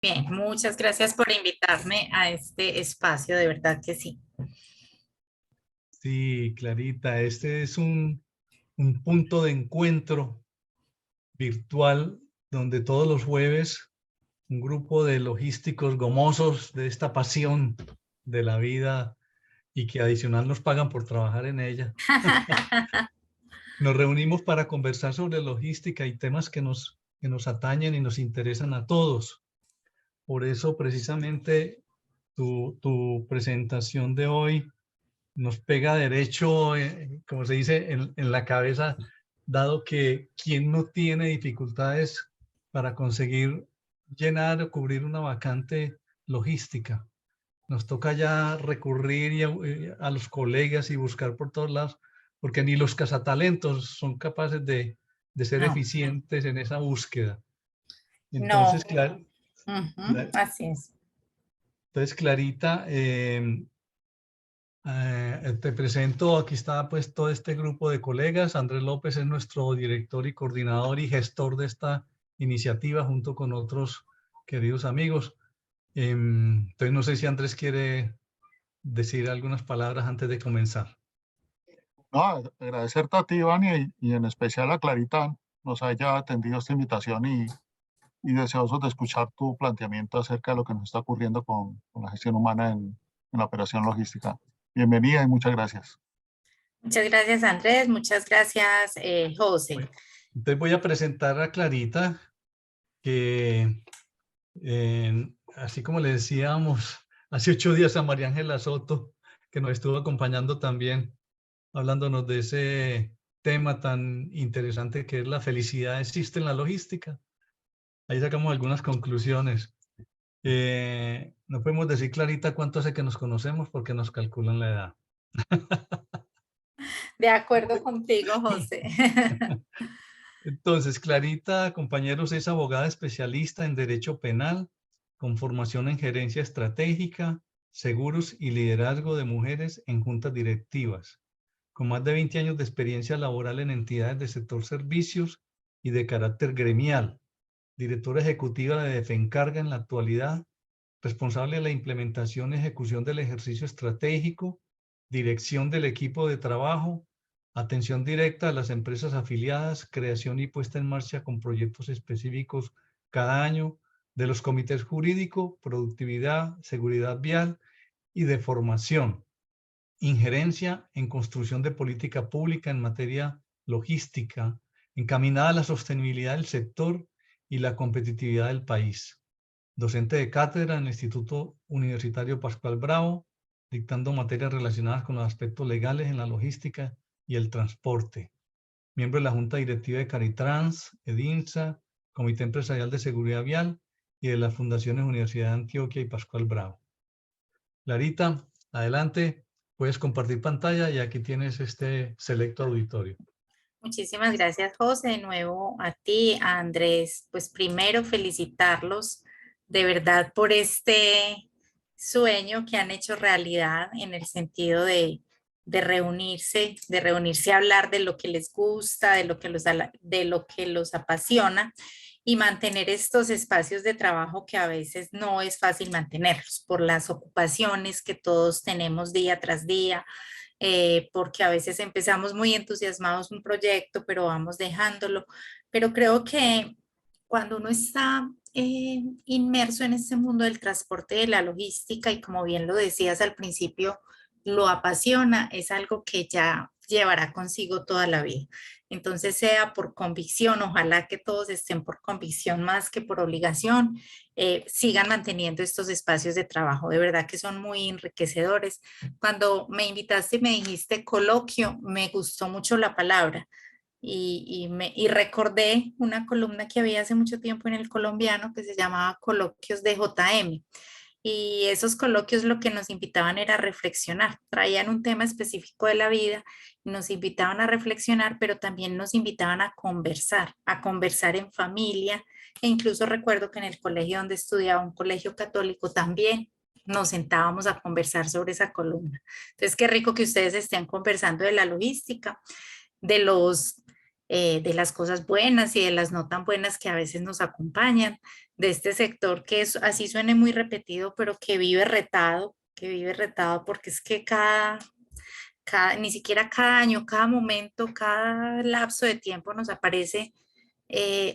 Bien, muchas gracias por invitarme a este espacio, de verdad que sí. Sí, Clarita, este es un punto de encuentro virtual donde todos los jueves un grupo de logísticos gomosos de esta pasión de la vida y que adicional nos pagan por trabajar en ella. Nos reunimos para conversar sobre logística y temas que nos atañen y nos interesan a todos. Por eso, precisamente, tu presentación de hoy nos pega derecho, como se dice, en la cabeza, dado que quien no tiene dificultades para conseguir llenar o cubrir una vacante logística. Nos toca ya recurrir a los colegas y buscar por todos lados, porque ni los cazatalentos son capaces de ser No, eficientes en esa búsqueda. no, Entonces, así es. Clarita, te presento, aquí está pues todo este grupo de colegas. Andrés López es nuestro director y coordinador y gestor de esta iniciativa junto con otros queridos amigos. Entonces no sé si Andrés quiere decir algunas palabras antes de comenzar. No, agradecerte a ti, Iván, y en especial a Clarita nos haya atendido esta invitación y deseosos de escuchar tu planteamiento acerca de lo que nos está ocurriendo con la gestión humana en la operación logística. Bienvenida y muchas gracias. Muchas gracias, Andrés. Muchas gracias, José. Bueno, entonces voy a presentar a Clarita, que así como le decíamos hace 8 días a María Ángela Soto, que nos estuvo acompañando también, hablándonos de ese tema tan interesante que es la felicidad existe en la logística. Ahí sacamos algunas conclusiones. No podemos decir, Clarita, cuánto hace que nos conocemos porque nos calculan la edad. De acuerdo contigo, José. Entonces, Clarita, compañeros, es abogada especialista en Derecho Penal, con formación en Gerencia Estratégica, Seguros y Liderazgo de Mujeres en Juntas Directivas, con más de 20 años de experiencia laboral en entidades del sector servicios y de carácter gremial, directora ejecutiva de Defencarga en la actualidad, responsable de la implementación y ejecución del ejercicio estratégico, dirección del equipo de trabajo, atención directa a las empresas afiliadas, creación y puesta en marcha con proyectos específicos cada año de los comités jurídico, productividad, seguridad vial y de formación, injerencia en construcción de política pública en materia logística, encaminada a la sostenibilidad del sector y la competitividad del país. Docente de cátedra en el Instituto Universitario Pascual Bravo, dictando materias relacionadas con los aspectos legales en la logística y el transporte. Miembro de la Junta Directiva de Caritrans, EDINSA, Comité Empresarial de Seguridad Vial y de las Fundaciones Universidad de Antioquia y Pascual Bravo. Clarita, adelante, puedes compartir pantalla y aquí tienes este selecto auditorio. Muchísimas gracias, José. De nuevo a ti, a Andrés. Pues primero felicitarlos de verdad por este sueño que han hecho realidad en el sentido de reunirse a hablar de lo que les gusta, de lo que los apasiona y mantener estos espacios de trabajo que a veces no es fácil mantenerlos por las ocupaciones que todos tenemos día tras día, porque a veces empezamos muy entusiasmados un proyecto, pero vamos dejándolo. Pero creo que cuando uno está inmerso en este mundo del transporte, de la logística, y como bien lo decías al principio, lo apasiona, es algo que ya llevará consigo toda la vida. Entonces, sea por convicción, ojalá que todos estén por convicción más que por obligación, sigan manteniendo estos espacios de trabajo. De verdad que son muy enriquecedores. Cuando me invitaste y me dijiste coloquio, me gustó mucho la palabra y recordé una columna que había hace mucho tiempo en El Colombiano que se llamaba Coloquios de JM. Y esos coloquios lo que nos invitaban era a reflexionar, traían un tema específico de la vida y nos invitaban a reflexionar, pero también nos invitaban a conversar en familia, e incluso recuerdo que en el colegio donde estudiaba, un colegio católico, también nos sentábamos a conversar sobre esa columna. Entonces, qué rico que ustedes estén conversando de la logística, de los de las cosas buenas y de las no tan buenas que a veces nos acompañan, de este sector que es, así suene muy repetido, pero que vive retado porque es que ni siquiera cada año, cada momento, cada lapso de tiempo nos aparece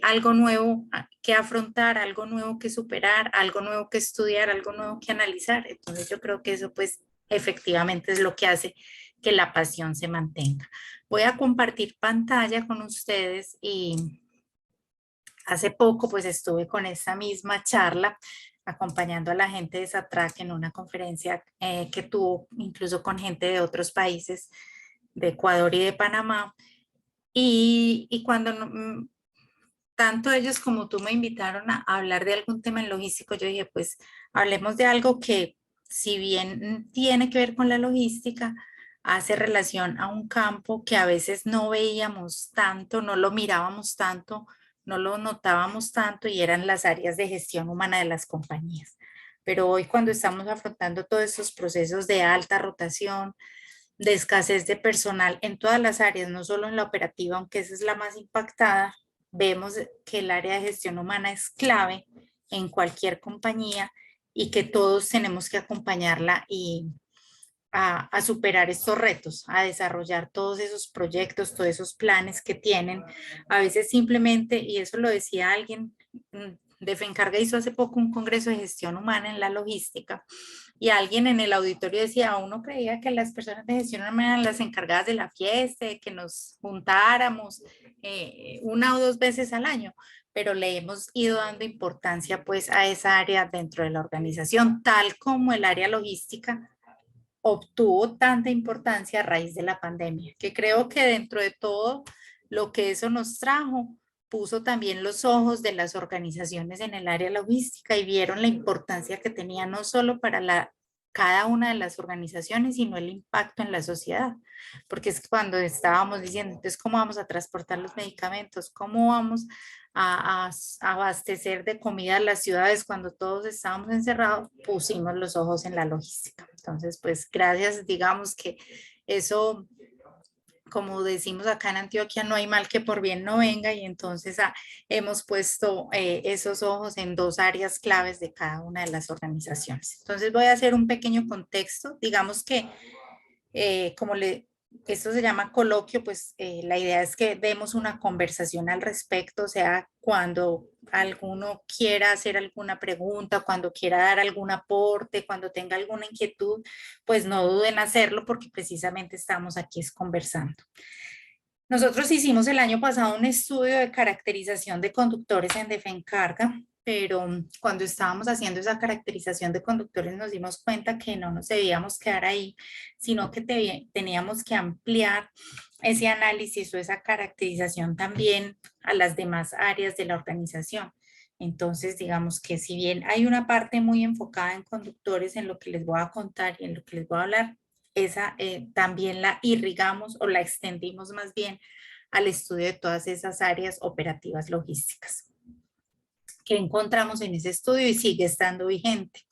algo nuevo que afrontar, algo nuevo que superar, algo nuevo que estudiar, algo nuevo que analizar. Entonces yo creo que eso pues efectivamente es lo que hace que la pasión se mantenga. Voy a compartir pantalla con ustedes y hace poco pues estuve con esta misma charla acompañando a la gente de SATRAC en una conferencia que tuvo incluso con gente de otros países, de Ecuador y de Panamá. Y cuando tanto ellos como tú me invitaron a hablar de algún tema en logístico, yo dije, pues hablemos de algo que si bien tiene que ver con la logística, hace relación a un campo que a veces no veíamos tanto, no lo mirábamos tanto, no lo notábamos tanto y eran las áreas de gestión humana de las compañías. Pero hoy cuando estamos afrontando todos estos procesos de alta rotación, de escasez de personal en todas las áreas, no solo en la operativa, aunque esa es la más impactada, vemos que el área de gestión humana es clave en cualquier compañía y que todos tenemos que acompañarla y a superar estos retos, a desarrollar todos esos proyectos, todos esos planes que tienen. A veces simplemente, y eso lo decía alguien, de FENCARGA hizo hace poco un congreso de gestión humana en la logística y alguien en el auditorio decía, uno creía que las personas de gestión humana eran las encargadas de la fiesta, de que nos juntáramos una o dos veces al año, pero le hemos ido dando importancia pues a esa área dentro de la organización, tal como el área logística obtuvo tanta importancia a raíz de la pandemia, que creo que dentro de todo lo que eso nos trajo, puso también los ojos de las organizaciones en el área logística y vieron la importancia que tenía no solo para cada una de las organizaciones, sino el impacto en la sociedad. Porque es cuando estábamos diciendo, entonces, ¿cómo vamos a transportar los medicamentos? ¿Cómo vamos a abastecer de comida a las ciudades cuando todos estábamos encerrados? Pusimos los ojos en la logística. Entonces, pues gracias, digamos que eso, como decimos acá en Antioquia, no hay mal que por bien no venga y entonces hemos puesto esos ojos en dos áreas claves de cada una de las organizaciones. Entonces voy a hacer un pequeño contexto, digamos que esto se llama coloquio, pues la idea es que demos una conversación al respecto, o sea, cuando alguno quiera hacer alguna pregunta, cuando quiera dar algún aporte, cuando tenga alguna inquietud, pues no duden en hacerlo porque precisamente estamos aquí conversando. Nosotros hicimos el año pasado un estudio de caracterización de conductores en Defencarga, pero cuando estábamos haciendo esa caracterización de conductores nos dimos cuenta que no nos debíamos quedar ahí, sino que teníamos que ampliar ese análisis o esa caracterización también a las demás áreas de la organización. Entonces, digamos que si bien hay una parte muy enfocada en conductores, en lo que les voy a contar y en lo que les voy a hablar, esa también la irrigamos o la extendimos más bien al estudio de todas esas áreas operativas logísticas. ¿Qué encontramos en ese estudio y sigue estando vigente?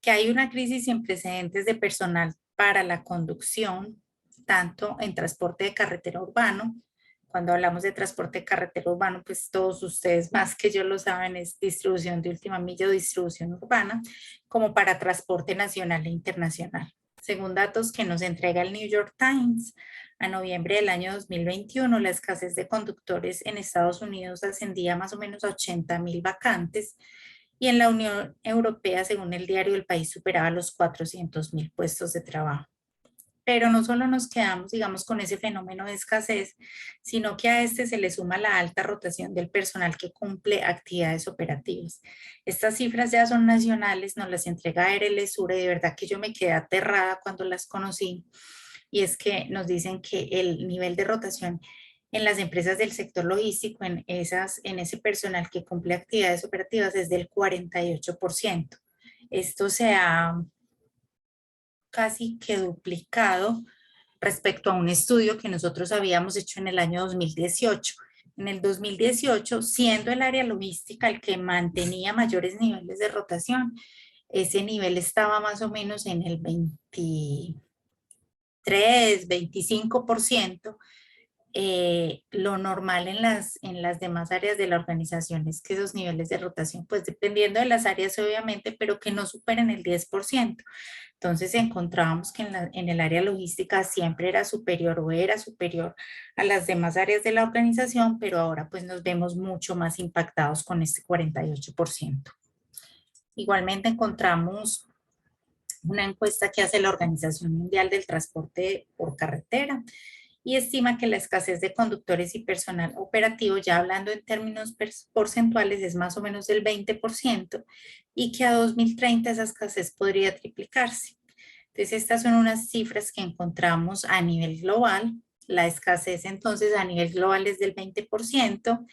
Que hay una crisis sin precedentes de personal para la conducción, tanto en transporte de carretera urbano. Cuando hablamos de transporte de carretera urbano, pues todos ustedes más que yo lo saben, es distribución de última milla o distribución urbana, como para transporte nacional e internacional. Según datos que nos entrega el New York Times, a noviembre del año 2021, la escasez de conductores en Estados Unidos ascendía más o menos a 80,000 vacantes y en la Unión Europea, según el diario El País, superaba los 400,000 puestos de trabajo. Pero no solo nos quedamos, digamos, con ese fenómeno de escasez, sino que a este se le suma la alta rotación del personal que actividades operativas. Estas cifras ya son nacionales, nos las entrega RL Sur y de verdad que yo me quedé aterrada cuando las conocí. Y es que nos dicen que el nivel de rotación en las empresas del sector logístico, en ese personal que cumple actividades operativas, es del 48%. Esto se ha casi que duplicado respecto a un estudio que nosotros habíamos hecho en el año 2018. En el 2018, siendo el área logística el que mantenía mayores niveles de rotación, ese nivel estaba más o menos en el 23, 25%, lo normal en las demás áreas de la organización es que esos niveles de rotación, pues dependiendo de las áreas obviamente, pero que no superen el 10%. Entonces encontrábamos que en el área logística siempre era superior o era superior a las demás áreas de la organización, pero ahora pues nos vemos mucho más impactados con este 48%. Igualmente encontramos una encuesta que hace la Organización Mundial del Transporte por Carretera y estima que la escasez de conductores y personal operativo, ya hablando en términos porcentuales, es más o menos del 20% y que a 2030 esa escasez podría triplicarse. Entonces, estas son unas cifras que encontramos a nivel global. La escasez entonces a nivel global es del 20%,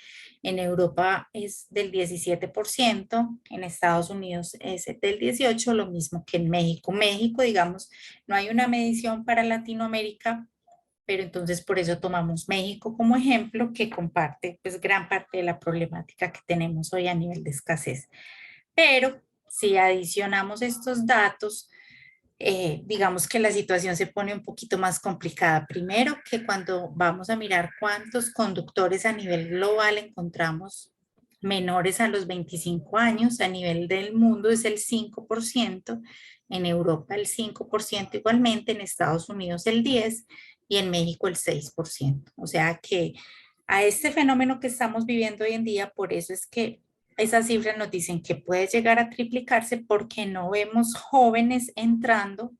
en Europa es del 17%, en Estados Unidos es del 18%, lo mismo que en México. México, digamos, no hay una medición para Latinoamérica, pero entonces por eso tomamos México como ejemplo, que comparte pues gran parte de la problemática que tenemos hoy a nivel de escasez. Pero si adicionamos estos datos, digamos que la situación se pone un poquito más complicada. Primero que cuando vamos a mirar cuántos conductores a nivel global encontramos menores a los 25 años, a nivel del mundo es el 5%, en Europa el 5% igualmente, en Estados Unidos el 10% y en México el 6%. O sea que a este fenómeno que estamos viviendo hoy en día, por eso es que esas cifras nos dicen que puede llegar a triplicarse porque no vemos jóvenes entrando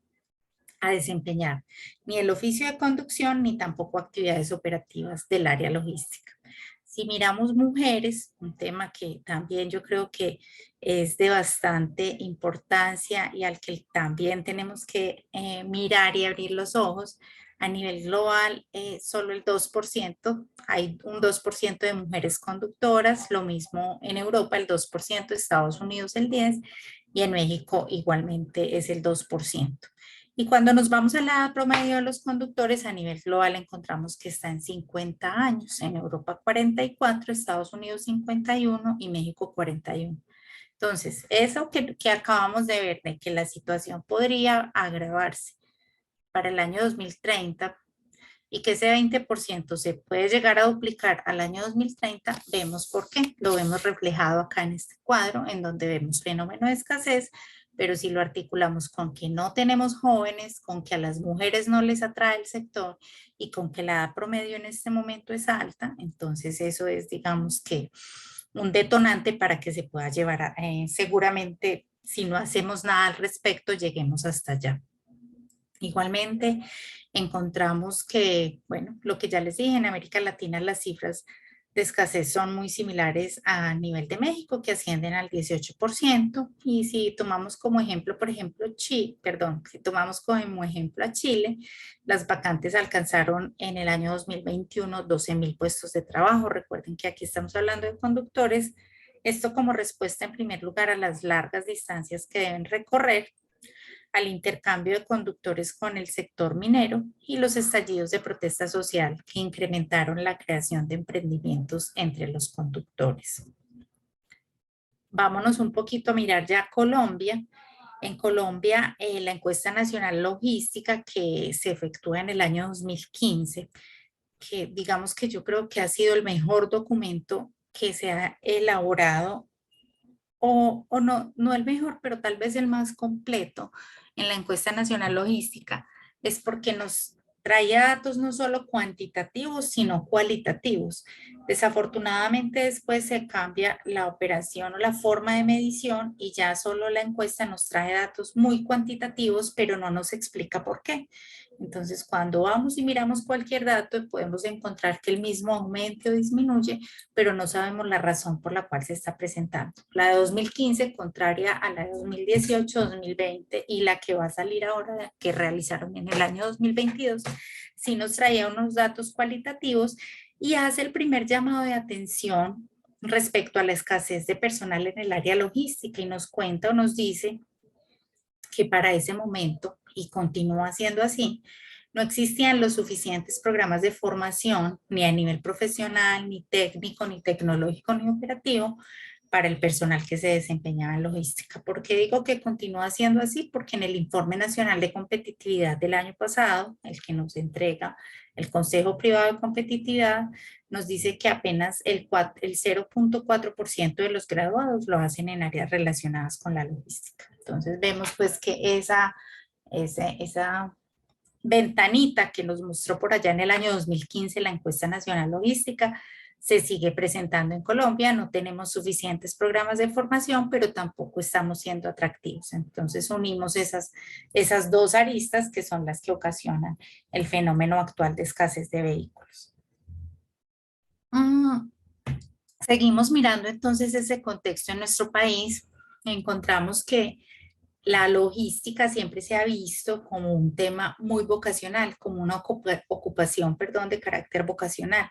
a desempeñar ni el oficio de conducción ni tampoco actividades operativas del área logística. Si miramos mujeres, un tema que también yo creo que es de bastante importancia y al que también tenemos que mirar y abrir los ojos, a nivel global solo el 2%, hay un 2% de mujeres conductoras, lo mismo en Europa el 2%, Estados Unidos el 10% y en México igualmente es el 2%. Y cuando nos vamos a la edad promedio de los conductores a nivel global encontramos que está en 50 años, en Europa 44, Estados Unidos 51 y México 41. Entonces, eso que acabamos de ver, de que la situación podría agravarse para el año 2030 y que ese 20% se puede llegar a duplicar al año 2030, vemos por qué. Lo vemos reflejado acá en este cuadro, en donde vemos fenómeno de escasez, pero si lo articulamos con que no tenemos jóvenes, con que a las mujeres no les atrae el sector y con que la edad promedio en este momento es alta, entonces eso es, digamos que, un detonante para que se pueda llevar a, seguramente, si no hacemos nada al respecto, lleguemos hasta allá. Igualmente, encontramos que, bueno, lo que ya les dije, en América Latina las cifras de escasez son muy similares a nivel de México, que ascienden al 18%. Y si tomamos como ejemplo, por ejemplo, si tomamos como ejemplo a Chile, las vacantes alcanzaron en el año 2021 12,000 puestos de trabajo. Recuerden que aquí estamos hablando de conductores. Esto como respuesta en primer lugar a las largas distancias que deben recorrer, al intercambio de conductores con el sector minero y los estallidos de protesta social que incrementaron la creación de emprendimientos entre los conductores. Vámonos un poquito a mirar ya Colombia. En Colombia, la encuesta nacional logística que se efectúa en el año 2015, que digamos que yo creo que ha sido el mejor documento que se ha elaborado o no el mejor, pero tal vez el más completo en la encuesta nacional logística, es porque nos trae datos no solo cuantitativos, sino cualitativos. Desafortunadamente después se cambia la operación o la forma de medición y ya solo la encuesta nos trae datos muy cuantitativos, pero no nos explica por qué. Entonces, cuando vamos y miramos cualquier dato, podemos encontrar que el mismo aumenta o disminuye, pero no sabemos la razón por la cual se está presentando. La de 2015, contraria a la de 2018, 2020 y la que va a salir ahora, que realizaron en el año 2022, sí nos traía unos datos cualitativos y hace el primer llamado de atención respecto a la escasez de personal en el área logística y nos cuenta o nos dice que para ese momento, y continúa siendo así, no existían los suficientes programas de formación, ni a nivel profesional, ni técnico, ni tecnológico, ni operativo, para el personal que se desempeñaba en logística. ¿Por qué digo que continúa siendo así? Porque en el Informe Nacional de Competitividad del año pasado, el que nos entrega el Consejo Privado de Competitividad, nos dice que apenas el 0.4% de los graduados lo hacen en áreas relacionadas con la logística. Entonces vemos pues que esa ventanita que nos mostró por allá en el año 2015 la encuesta nacional logística se sigue presentando en Colombia. No tenemos suficientes programas de formación, pero tampoco estamos siendo atractivos. Entonces unimos esas dos aristas que son las que ocasionan el fenómeno actual de escasez de vehículos. Seguimos mirando entonces ese contexto en nuestro país. Encontramos que la logística siempre se ha visto como un tema muy vocacional, como una ocupación, de carácter vocacional.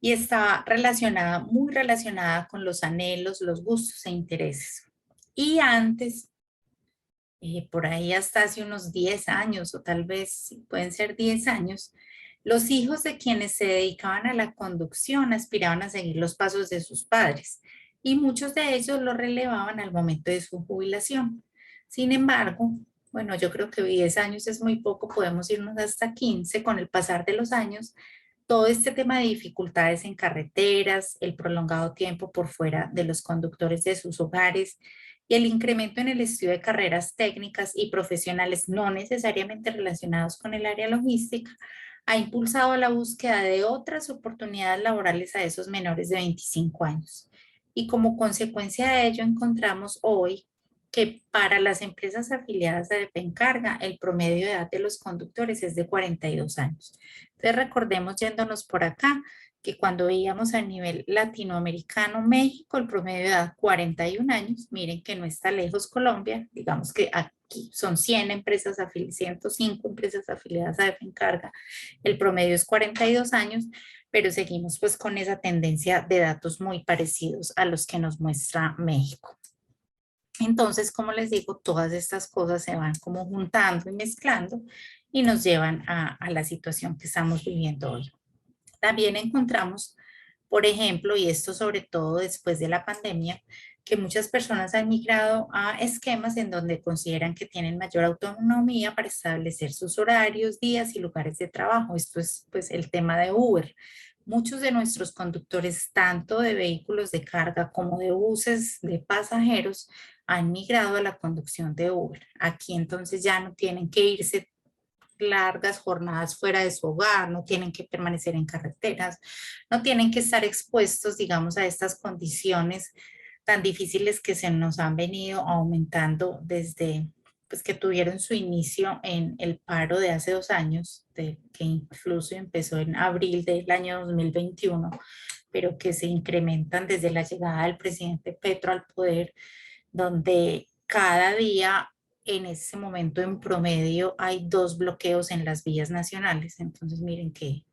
Y está relacionada, muy relacionada con los anhelos, los gustos e intereses. Y antes, por ahí hasta hace unos 10 años, o tal vez pueden ser 10 años, los hijos de quienes se dedicaban a la conducción aspiraban a seguir los pasos de sus padres y muchos de ellos lo relevaban al momento de su jubilación. Sin embargo, bueno, yo creo que 10 años es muy poco, podemos irnos hasta 15 con el pasar de los años. Todo este tema de dificultades en carreteras, el prolongado tiempo por fuera de los conductores de sus hogares y el incremento en el estudio de carreras técnicas y profesionales no necesariamente relacionados con el área logística, ha impulsado la búsqueda de otras oportunidades laborales a esos menores de 25 años. Y como consecuencia de ello encontramos hoy que para las empresas afiliadas a Depencarga el promedio de edad de los conductores es de 42 años. Entonces recordemos yéndonos por acá que cuando veíamos a nivel latinoamericano, México, el promedio de edad 41 años, miren que no está lejos Colombia, digamos que aquí son 100 empresas afiliadas, 105 empresas afiliadas a Depencarga, el promedio es 42 años, pero seguimos pues con esa tendencia de datos muy parecidos a los que nos muestra México. Entonces, como les digo, todas estas cosas se van como juntando y mezclando y nos llevan a la situación que estamos viviendo hoy. También encontramos, por ejemplo, y esto sobre todo después de la pandemia, que muchas personas han migrado a esquemas en donde consideran que tienen mayor autonomía para establecer sus horarios, días y lugares de trabajo. Esto es pues el tema de Uber. Muchos de nuestros conductores, tanto de vehículos de carga como de buses de pasajeros, han migrado a la conducción de Uber. Aquí entonces ya no tienen que irse largas jornadas fuera de su hogar, no tienen que permanecer en carreteras, no tienen que estar expuestos, digamos, a estas condiciones tan difíciles que se nos han venido aumentando desde pues, que tuvieron su inicio en el paro de hace 2 años, que incluso empezó en abril del año 2021, pero que se incrementan desde la llegada del presidente Petro al poder, donde cada día en ese momento en promedio hay 2 bloqueos en las vías nacionales. Entonces miren que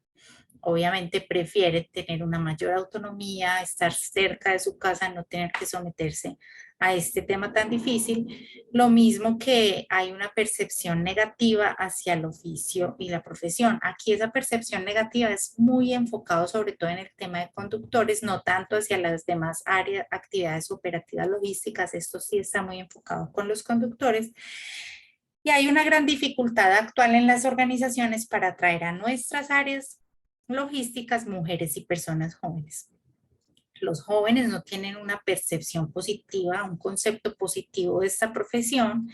obviamente prefiere tener una mayor autonomía, estar cerca de su casa, no tener que someterse a este tema tan difícil. Lo mismo que hay una percepción negativa hacia el oficio y la profesión. Aquí esa percepción negativa es muy enfocado sobre todo en el tema de conductores, no tanto hacia las demás áreas, actividades operativas logísticas. Esto sí está muy enfocado con los conductores. Y hay una gran dificultad actual en las organizaciones para atraer a nuestras áreas logísticas, mujeres y personas jóvenes. Los jóvenes no tienen una percepción positiva, un concepto positivo de esta profesión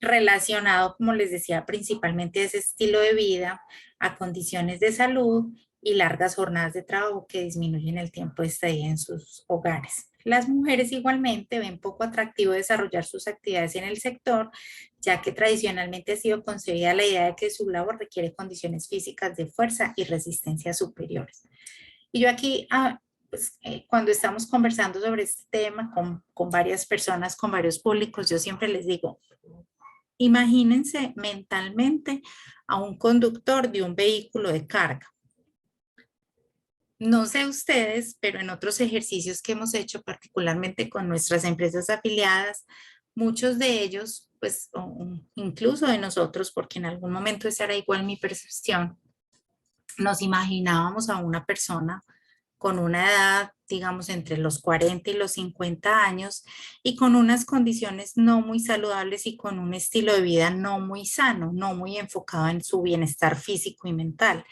relacionado, como les decía, principalmente a ese estilo de vida, a condiciones de salud y largas jornadas de trabajo que disminuyen el tiempo de estadía en sus hogares. Las mujeres igualmente ven poco atractivo desarrollar sus actividades en el sector, ya que tradicionalmente ha sido concebida la idea de que su labor requiere condiciones físicas de fuerza y resistencia superiores. Y yo aquí, pues, cuando estamos conversando sobre este tema con varias personas, con varios públicos, yo siempre les digo, imagínense mentalmente a un conductor de un vehículo de carga. No sé ustedes, pero en otros ejercicios que hemos hecho, particularmente con nuestras empresas afiliadas, muchos de ellos, pues incluso de nosotros, porque en algún momento esa era igual mi percepción, nos imaginábamos a una persona con una edad, digamos, entre los 40 y los 50 años y con unas condiciones no muy saludables y con un estilo de vida no muy sano, no muy enfocado en su bienestar físico y mental.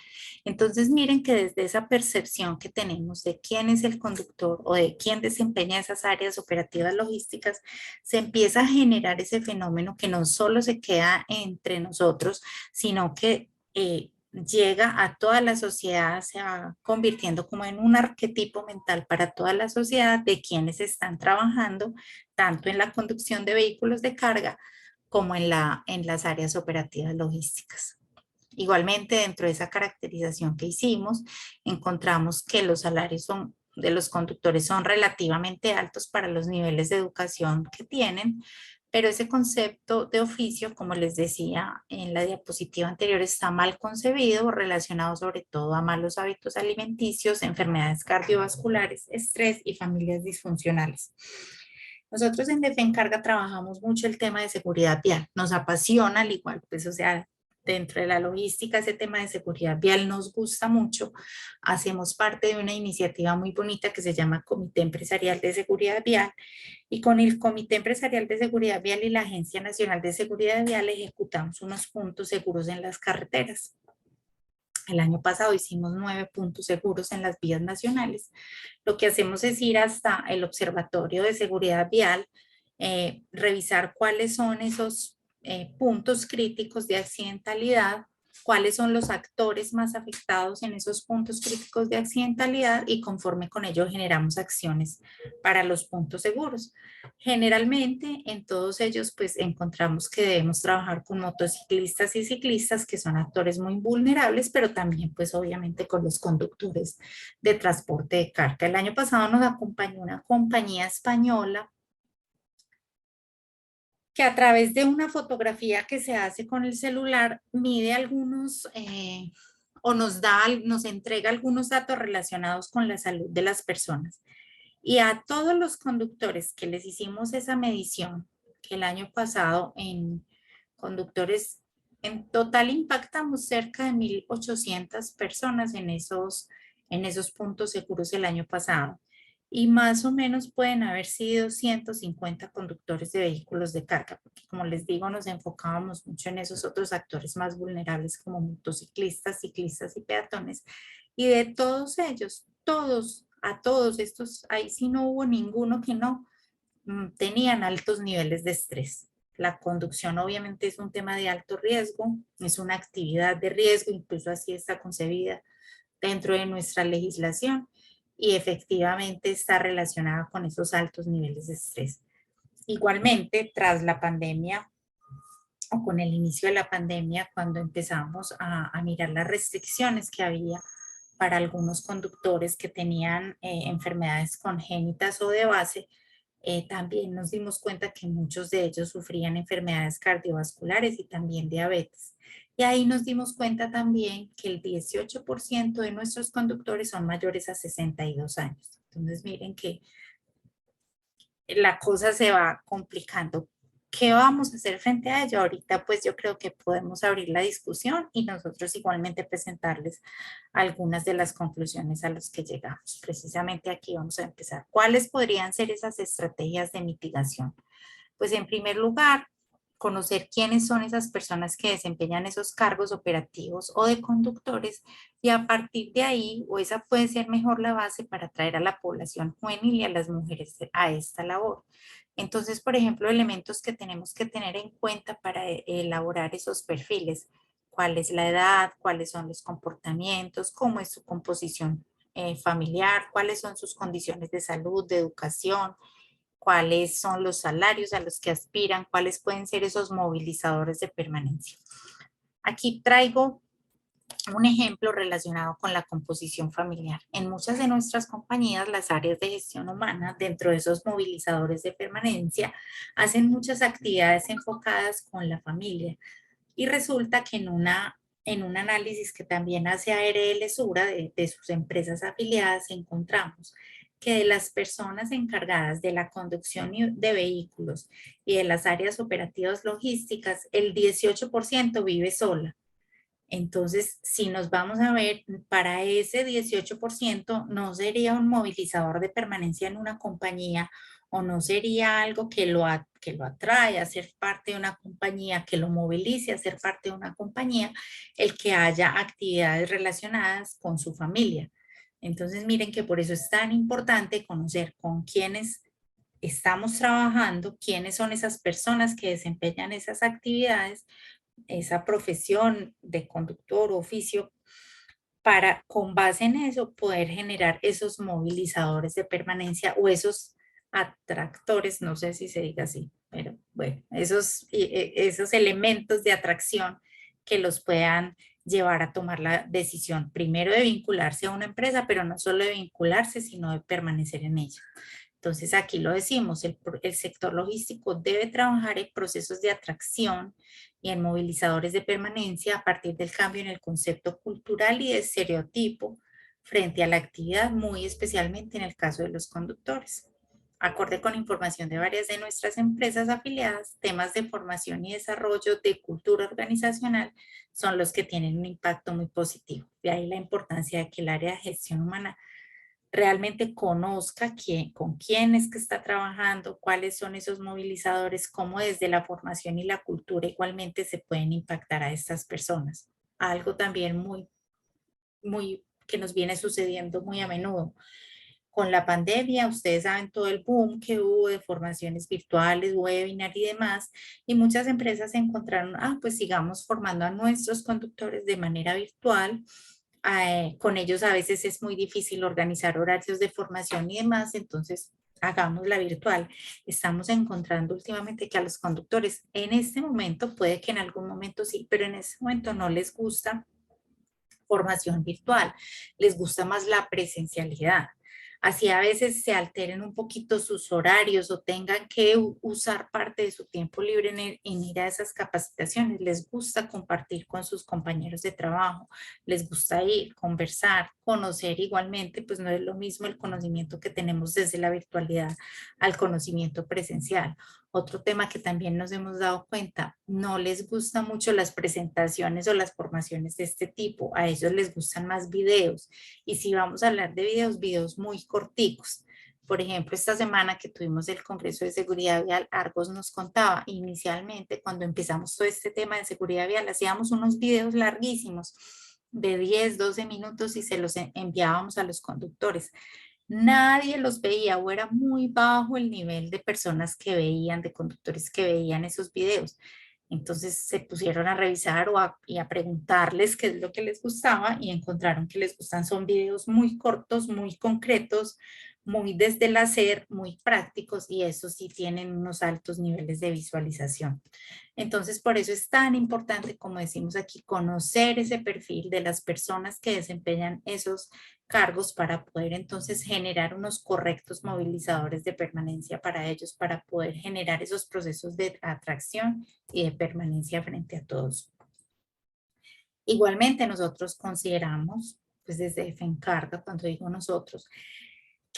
Entonces, miren que desde esa percepción que tenemos de quién es el conductor o de quién desempeña esas áreas operativas logísticas, se empieza a generar ese fenómeno que no solo se queda entre nosotros, sino que llega a toda la sociedad, se va convirtiendo como en un arquetipo mental para toda la sociedad de quienes están trabajando tanto en la conducción de vehículos de carga como en las áreas operativas logísticas. Igualmente, dentro de esa caracterización que hicimos, encontramos que los salarios de los conductores son relativamente altos para los niveles de educación que tienen, pero ese concepto de oficio, como les decía en la diapositiva anterior, está mal concebido, relacionado sobre todo a malos hábitos alimenticios, enfermedades cardiovasculares, estrés y familias disfuncionales. Nosotros en Defencarga trabajamos mucho el tema de seguridad vial, nos apasiona al igual, pues o sea, dentro de la logística ese tema de seguridad vial nos gusta mucho. Hacemos parte de una iniciativa muy bonita que se llama Comité Empresarial de Seguridad Vial y con el Comité Empresarial de Seguridad Vial y la Agencia Nacional de Seguridad Vial ejecutamos unos puntos seguros en las carreteras. El año pasado hicimos 9 puntos seguros en las vías nacionales. Lo que hacemos es ir hasta el Observatorio de Seguridad Vial, revisar cuáles son esos puntos críticos de accidentalidad, cuáles son los actores más afectados en esos puntos críticos de accidentalidad y conforme con ello generamos acciones para los puntos seguros. Generalmente en todos ellos pues encontramos que debemos trabajar con motociclistas y ciclistas que son actores muy vulnerables, pero también pues obviamente con los conductores de transporte de carga. El año pasado nos acompañó una compañía española que a través de una fotografía que se hace con el celular mide algunos o nos entrega algunos datos relacionados con la salud de las personas. Y a todos los conductores que les hicimos esa medición, que el año pasado en conductores, en total impactamos cerca de 1.800 personas en esos puntos seguros el año pasado. Y más o menos pueden haber sido 150 conductores de vehículos de carga, porque como les digo, nos enfocábamos mucho en esos otros actores más vulnerables como motociclistas, ciclistas y peatones. Y de todos ellos, a todos estos, ahí sí no hubo ninguno que no tenían altos niveles de estrés. La conducción obviamente es un tema de alto riesgo, es una actividad de riesgo, incluso así está concebida dentro de nuestra legislación y efectivamente está relacionada con esos altos niveles de estrés. Igualmente, tras la pandemia o con el inicio de la pandemia, cuando empezamos a mirar las restricciones que había para algunos conductores que tenían enfermedades congénitas o de base, también nos dimos cuenta que muchos de ellos sufrían enfermedades cardiovasculares y también diabetes. Y ahí nos dimos cuenta también que el 18% de nuestros conductores son mayores a 62 años. Entonces miren que la cosa se va complicando. ¿Qué vamos a hacer frente a ello? Ahorita pues yo creo que podemos abrir la discusión y nosotros igualmente presentarles algunas de las conclusiones a las que llegamos. Precisamente aquí vamos a empezar. ¿Cuáles podrían ser esas estrategias de mitigación? Pues en primer lugar, conocer quiénes son esas personas que desempeñan esos cargos operativos o de conductores y a partir de ahí, o esa puede ser mejor la base para atraer a la población juvenil y a las mujeres a esta labor. Entonces, por ejemplo, elementos que tenemos que tener en cuenta para elaborar esos perfiles. ¿Cuál es la edad? ¿Cuáles son los comportamientos? ¿Cómo es su composición familiar? ¿Cuáles son sus condiciones de salud, de educación? ¿Cuáles son los salarios a los que aspiran? ¿Cuáles pueden ser esos movilizadores de permanencia? Aquí traigo un ejemplo relacionado con la composición familiar. En muchas de nuestras compañías, las áreas de gestión humana, dentro de esos movilizadores de permanencia, hacen muchas actividades enfocadas con la familia. Y resulta que en un análisis que también hace ARL Sura de sus empresas afiliadas, encontramos que de las personas encargadas de la conducción de vehículos y de las áreas operativas logísticas, el 18% vive sola. Entonces, si nos vamos a ver, para ese 18% no sería un movilizador de permanencia en una compañía o no sería algo que lo atrae a ser parte de una compañía, que lo movilice a ser parte de una compañía, el que haya actividades relacionadas con su familia. Entonces, miren que por eso es tan importante conocer con quiénes estamos trabajando, quiénes son esas personas que desempeñan esas actividades, esa profesión de conductor o oficio, para con base en eso poder generar esos movilizadores de permanencia o esos atractores, no sé si se diga así, pero bueno, esos elementos de atracción que los puedan llevar a tomar la decisión primero de vincularse a una empresa, pero no solo de vincularse, sino de permanecer en ella. Entonces aquí lo decimos, el sector logístico debe trabajar en procesos de atracción y en movilizadores de permanencia a partir del cambio en el concepto cultural y de estereotipo frente a la actividad, muy especialmente en el caso de los conductores. Acorde con información de varias de nuestras empresas afiliadas, temas de formación y desarrollo de cultura organizacional son los que tienen un impacto muy positivo. De ahí la importancia de que el área de gestión humana realmente conozca con quién es que está trabajando, cuáles son esos movilizadores, cómo desde la formación y la cultura igualmente se pueden impactar a estas personas. Algo también muy que nos viene sucediendo muy a menudo. Con la pandemia, ustedes saben todo el boom que hubo de formaciones virtuales, webinar y demás, y muchas empresas se encontraron, pues sigamos formando a nuestros conductores de manera virtual. Con ellos a veces es muy difícil organizar horarios de formación y demás, entonces hagámosla virtual. Estamos encontrando últimamente que a los conductores en este momento, puede que en algún momento sí, pero en este momento no les gusta formación virtual, les gusta más la presencialidad. Así a veces se alteren un poquito sus horarios o tengan que usar parte de su tiempo libre en ir a esas capacitaciones. Les gusta compartir con sus compañeros de trabajo, les gusta ir, conversar, conocer igualmente, pues no es lo mismo el conocimiento que tenemos desde la virtualidad al conocimiento presencial. Otro tema que también nos hemos dado cuenta, no les gustan mucho las presentaciones o las formaciones de este tipo, a ellos les gustan más videos. Y si vamos a hablar de videos, videos muy corticos. Por ejemplo, esta semana que tuvimos el Congreso de Seguridad Vial, Argos nos contaba, inicialmente cuando empezamos todo este tema de seguridad vial, hacíamos unos videos larguísimos de 10, 12 minutos y se los enviábamos a los conductores. Nadie los veía o era muy bajo el nivel de personas que veían, de conductores que veían esos videos. Entonces se pusieron a revisar y a preguntarles qué es lo que les gustaba y encontraron que les gustan son videos muy cortos, muy concretos, muy desde el hacer, muy prácticos y eso sí tienen unos altos niveles de visualización. Entonces, por eso es tan importante, como decimos aquí, conocer ese perfil de las personas que desempeñan esos cargos para poder entonces generar unos correctos movilizadores de permanencia para ellos, para poder generar esos procesos de atracción y de permanencia frente a todos. Igualmente nosotros consideramos, pues desde FENCARGA, cuando digo nosotros,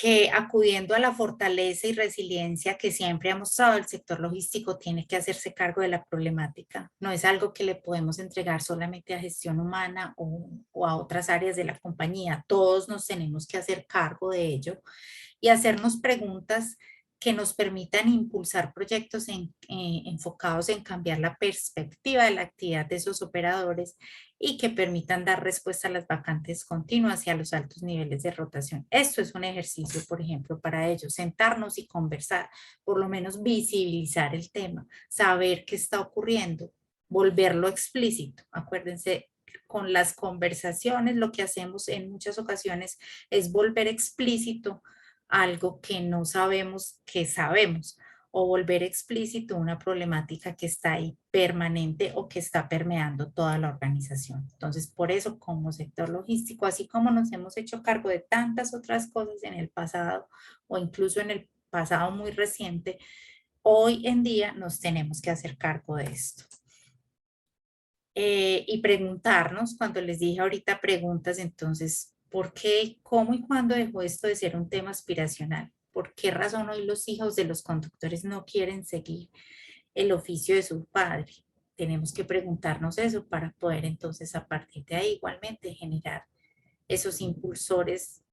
que acudiendo a la fortaleza y resiliencia que siempre ha mostrado el sector logístico, tiene que hacerse cargo de la problemática. No es algo que le podemos entregar solamente a gestión humana o a otras áreas de la compañía. Todos nos tenemos que hacer cargo de ello y hacernos preguntas que nos permitan impulsar proyectos enfocados en cambiar la perspectiva de la actividad de esos operadores y que permitan dar respuesta a las vacantes continuas y a los altos niveles de rotación. Esto es un ejercicio, por ejemplo, para ellos, sentarnos y conversar, por lo menos visibilizar el tema, saber qué está ocurriendo, volverlo explícito. Acuérdense, con las conversaciones lo que hacemos en muchas ocasiones es volver explícito algo que no sabemos que sabemos o volver explícito una problemática que está ahí permanente o que está permeando toda la organización. Entonces, por eso como sector logístico, así como nos hemos hecho cargo de tantas otras cosas en el pasado o incluso en el pasado muy reciente, hoy en día nos tenemos que hacer cargo de esto. Y preguntarnos, cuando les dije ahorita preguntas, entonces, ¿por qué, cómo y cuándo dejó esto de ser un tema aspiracional? ¿Por qué razón hoy los hijos de los conductores no quieren seguir el oficio de su padre? tenemos que preguntarnos eso para poder entonces a partir de ahí igualmente generar esos impulsores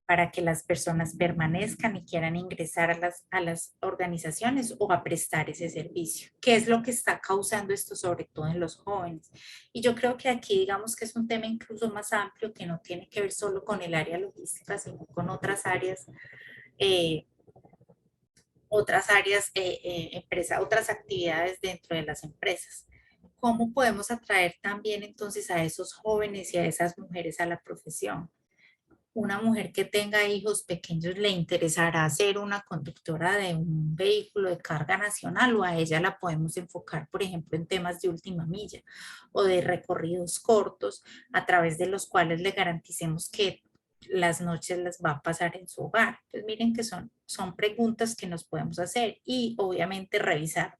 para que las personas permanezcan y quieran ingresar a las organizaciones o a prestar ese servicio. ¿Qué es lo que está causando esto, sobre todo en los jóvenes? Y yo creo que aquí digamos que es un tema incluso más amplio que no tiene que ver solo con el área logística, sino con otras áreas, otras actividades dentro de las empresas. ¿Cómo podemos atraer también entonces a esos jóvenes y a esas mujeres a la profesión? Una mujer que tenga hijos pequeños le interesará ser una conductora de un vehículo de carga nacional, o a ella la podemos enfocar, por ejemplo, en temas de última milla o de recorridos cortos a través de los cuales le garanticemos que las noches las va a pasar en su hogar. Pues miren que son preguntas que nos podemos hacer y obviamente revisar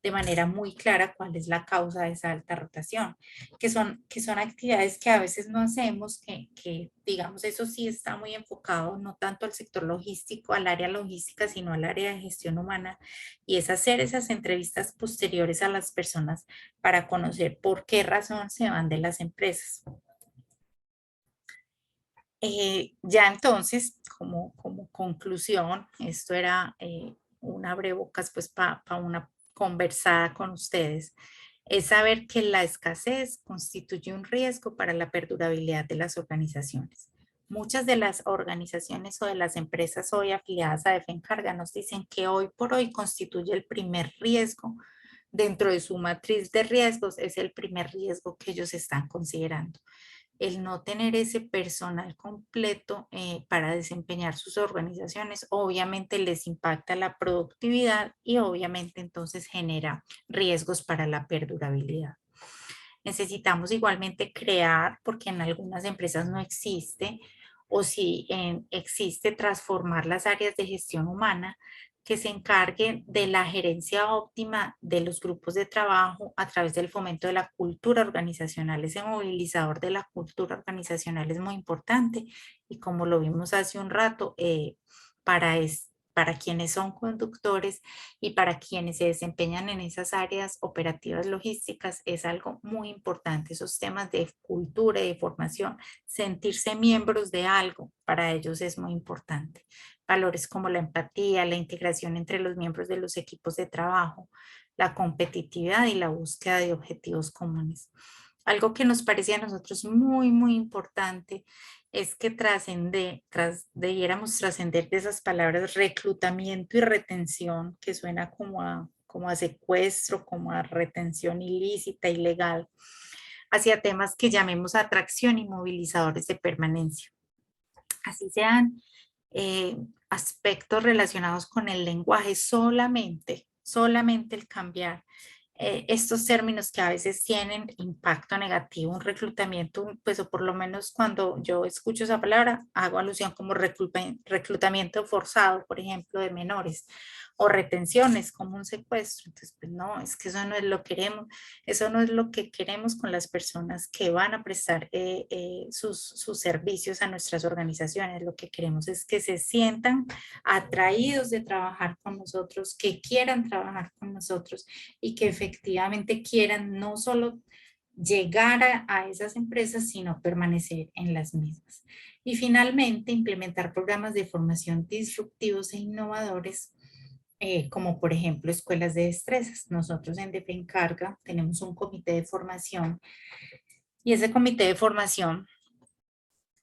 de manera muy clara cuál es la causa de esa alta rotación, que son actividades que a veces no hacemos, que digamos eso sí está muy enfocado no tanto al sector logístico, al área logística, sino al área de gestión humana, y es hacer esas entrevistas posteriores a las personas para conocer por qué razón se van de las empresas. Ya entonces, como conclusión, esto era una abrebocas pues para una conversada con ustedes, es saber que la escasez constituye un riesgo para la perdurabilidad de las organizaciones. Muchas de las organizaciones o de las empresas hoy afiliadas a Defencarga nos dicen que hoy por hoy constituye el primer riesgo dentro de su matriz de riesgos, es el primer riesgo que ellos están considerando. El no tener ese personal completo para desempeñar sus organizaciones, obviamente les impacta la productividad y obviamente entonces genera riesgos para la perdurabilidad. Necesitamos igualmente crear, porque en algunas empresas no existe, o si existe, transformar las áreas de gestión humana que se encarguen de la gerencia óptima de los grupos de trabajo a través del fomento de la cultura organizacional. Ese movilizador de la cultura organizacional es muy importante y como lo vimos hace un rato, para quienes son conductores y para quienes se desempeñan en esas áreas operativas logísticas es algo muy importante. Esos temas de cultura y de formación, sentirse miembros de algo, para ellos es muy importante. Valores como la empatía, la integración entre los miembros de los equipos de trabajo, la competitividad y la búsqueda de objetivos comunes. Algo que nos parecía a nosotros muy importante es que debiéramos trascender de esas palabras reclutamiento y retención, que suena como a secuestro, como a retención ilícita, ilegal, hacia temas que llamemos atracción y movilizadores de permanencia. Así sean aspectos relacionados con el lenguaje, solamente el cambiar estos términos que a veces tienen impacto negativo, un reclutamiento, pues o por lo menos cuando yo escucho esa palabra, hago alusión como reclutamiento forzado, por ejemplo, de menores, o retenciones como un secuestro. Entonces, pues no, es que eso no es lo que queremos, eso no es lo que queremos con las personas que van a prestar sus servicios a nuestras organizaciones. Lo que queremos es que se sientan atraídos de trabajar con nosotros, que quieran trabajar con nosotros y que efectivamente quieran no solo llegar a esas empresas, sino permanecer en las mismas. Y finalmente, implementar programas de formación disruptivos e innovadores, como por ejemplo escuelas de destrezas. Nosotros en Defencarga tenemos un comité de formación y ese comité de formación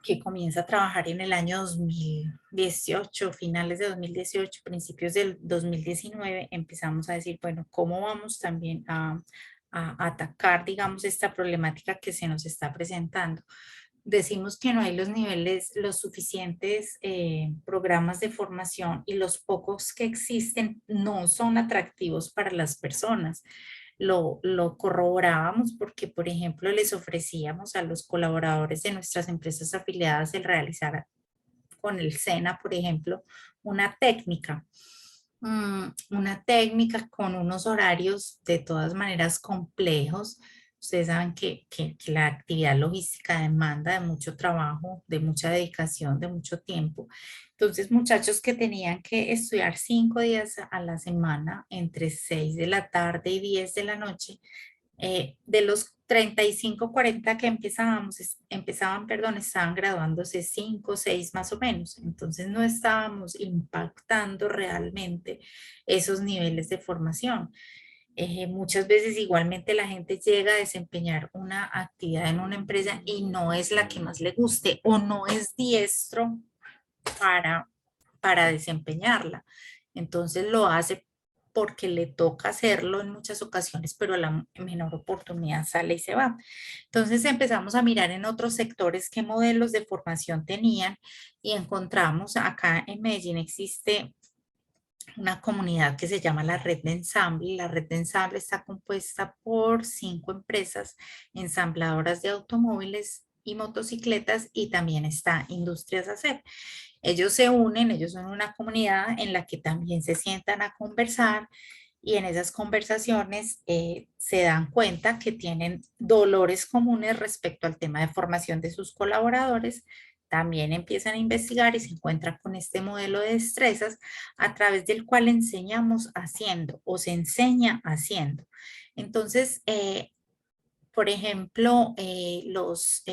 que comienza a trabajar en el año 2018, finales de 2018, principios del 2019, empezamos a decir, bueno, ¿cómo vamos también a atacar, digamos, esta problemática que se nos está presentando? Decimos que no hay los niveles, los suficientes programas de formación y los pocos que existen no son atractivos para las personas. Lo corroborábamos porque, por ejemplo, les ofrecíamos a los colaboradores de nuestras empresas afiliadas el realizar con el SENA, por ejemplo, una técnica con unos horarios de todas maneras complejos, Ustedes saben que la actividad logística demanda de mucho trabajo, de mucha dedicación, de mucho tiempo. Entonces, muchachos que tenían que estudiar 5 días a la semana, entre 6 de la tarde y 10 de la noche, de los 35, 40 que empezaban, perdón, estaban graduándose 5, 6 más o menos. Entonces no estábamos impactando realmente esos niveles de formación. Muchas veces igualmente la gente llega a desempeñar una actividad en una empresa y no es la que más le guste o no es diestro para, para desempeñarla. Entonces lo hace porque le toca hacerlo en muchas ocasiones, pero a la menor oportunidad sale y se va. Entonces empezamos a mirar en otros sectores qué modelos de formación tenían y encontramos acá en Medellín existe una comunidad que se llama la Red de Ensamble. La Red de Ensamble está compuesta por 5 empresas ensambladoras de automóviles y motocicletas y también está Industrias ACEP. Ellos se unen, ellos son una comunidad en la que también se sientan a conversar y en esas conversaciones se dan cuenta que tienen dolores comunes respecto al tema de formación de sus colaboradores. También empiezan a investigar y se encuentran con este modelo de destrezas a través del cual enseñamos haciendo o se enseña haciendo. Entonces, por ejemplo, los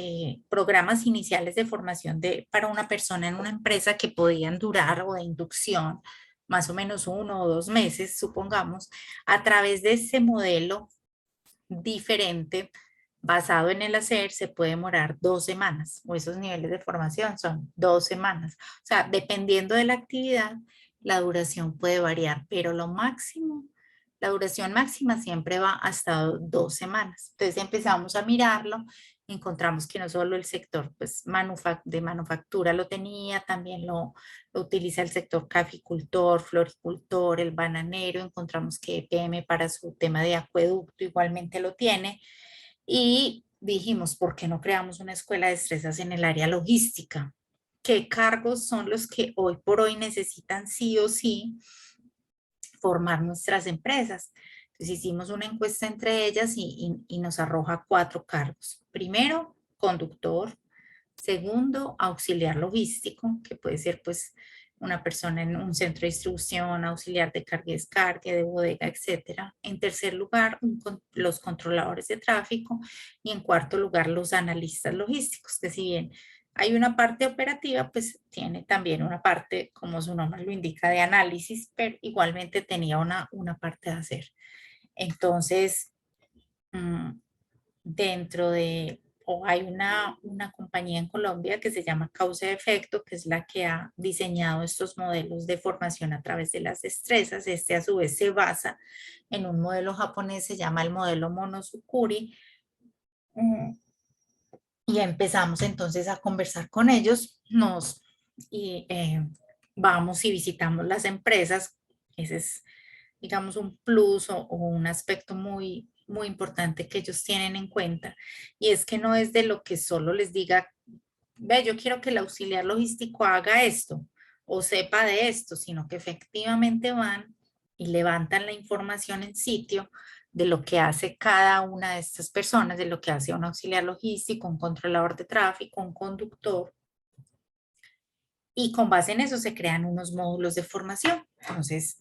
programas iniciales de formación para una persona en una empresa que podían durar o de inducción más o menos 1 o 2 meses, supongamos, a través de ese modelo diferente basado en el hacer se puede demorar 2 semanas o esos niveles de formación son 2 semanas. O sea, dependiendo de la actividad, la duración puede variar, pero lo máximo, la duración máxima siempre va hasta 2 semanas. Entonces empezamos a mirarlo, encontramos que no solo el sector pues, de manufactura lo tenía, también lo utiliza el sector caficultor, floricultor, el bananero, encontramos que EPM para su tema de acueducto igualmente lo tiene y dijimos, ¿por qué no creamos una escuela de destrezas en el área logística? ¿Qué cargos son los que hoy por hoy necesitan sí o sí formar nuestras empresas? Entonces hicimos una encuesta entre ellas y nos arroja 4 cargos. Primero, conductor. Segundo, auxiliar logístico, que puede ser pues una persona en un centro de distribución, auxiliar de carga y descarga, de bodega, etcétera. En tercer lugar, los controladores de tráfico y en cuarto lugar, los analistas logísticos, que si bien hay una parte operativa, pues tiene también una parte, como su nombre lo indica, de análisis, pero igualmente tenía una parte de hacer. Entonces, dentro de, o hay una compañía en Colombia que se llama Causa Efecto, que es la que ha diseñado estos modelos de formación a través de las destrezas. Este a su vez se basa en un modelo japonés, se llama el modelo Monosukuri. Y empezamos entonces a conversar con ellos, y vamos y visitamos las empresas. Ese es, digamos, un plus o un aspecto muy, muy importante que ellos tienen en cuenta. Y es que no es de lo que solo les diga, ve, yo quiero que el auxiliar logístico haga esto o sepa de esto, sino que efectivamente van y levantan la información en sitio de lo que hace cada una de estas personas, de lo que hace un auxiliar logístico, un controlador de tráfico, un conductor. Y con base en eso se crean unos módulos de formación. Entonces,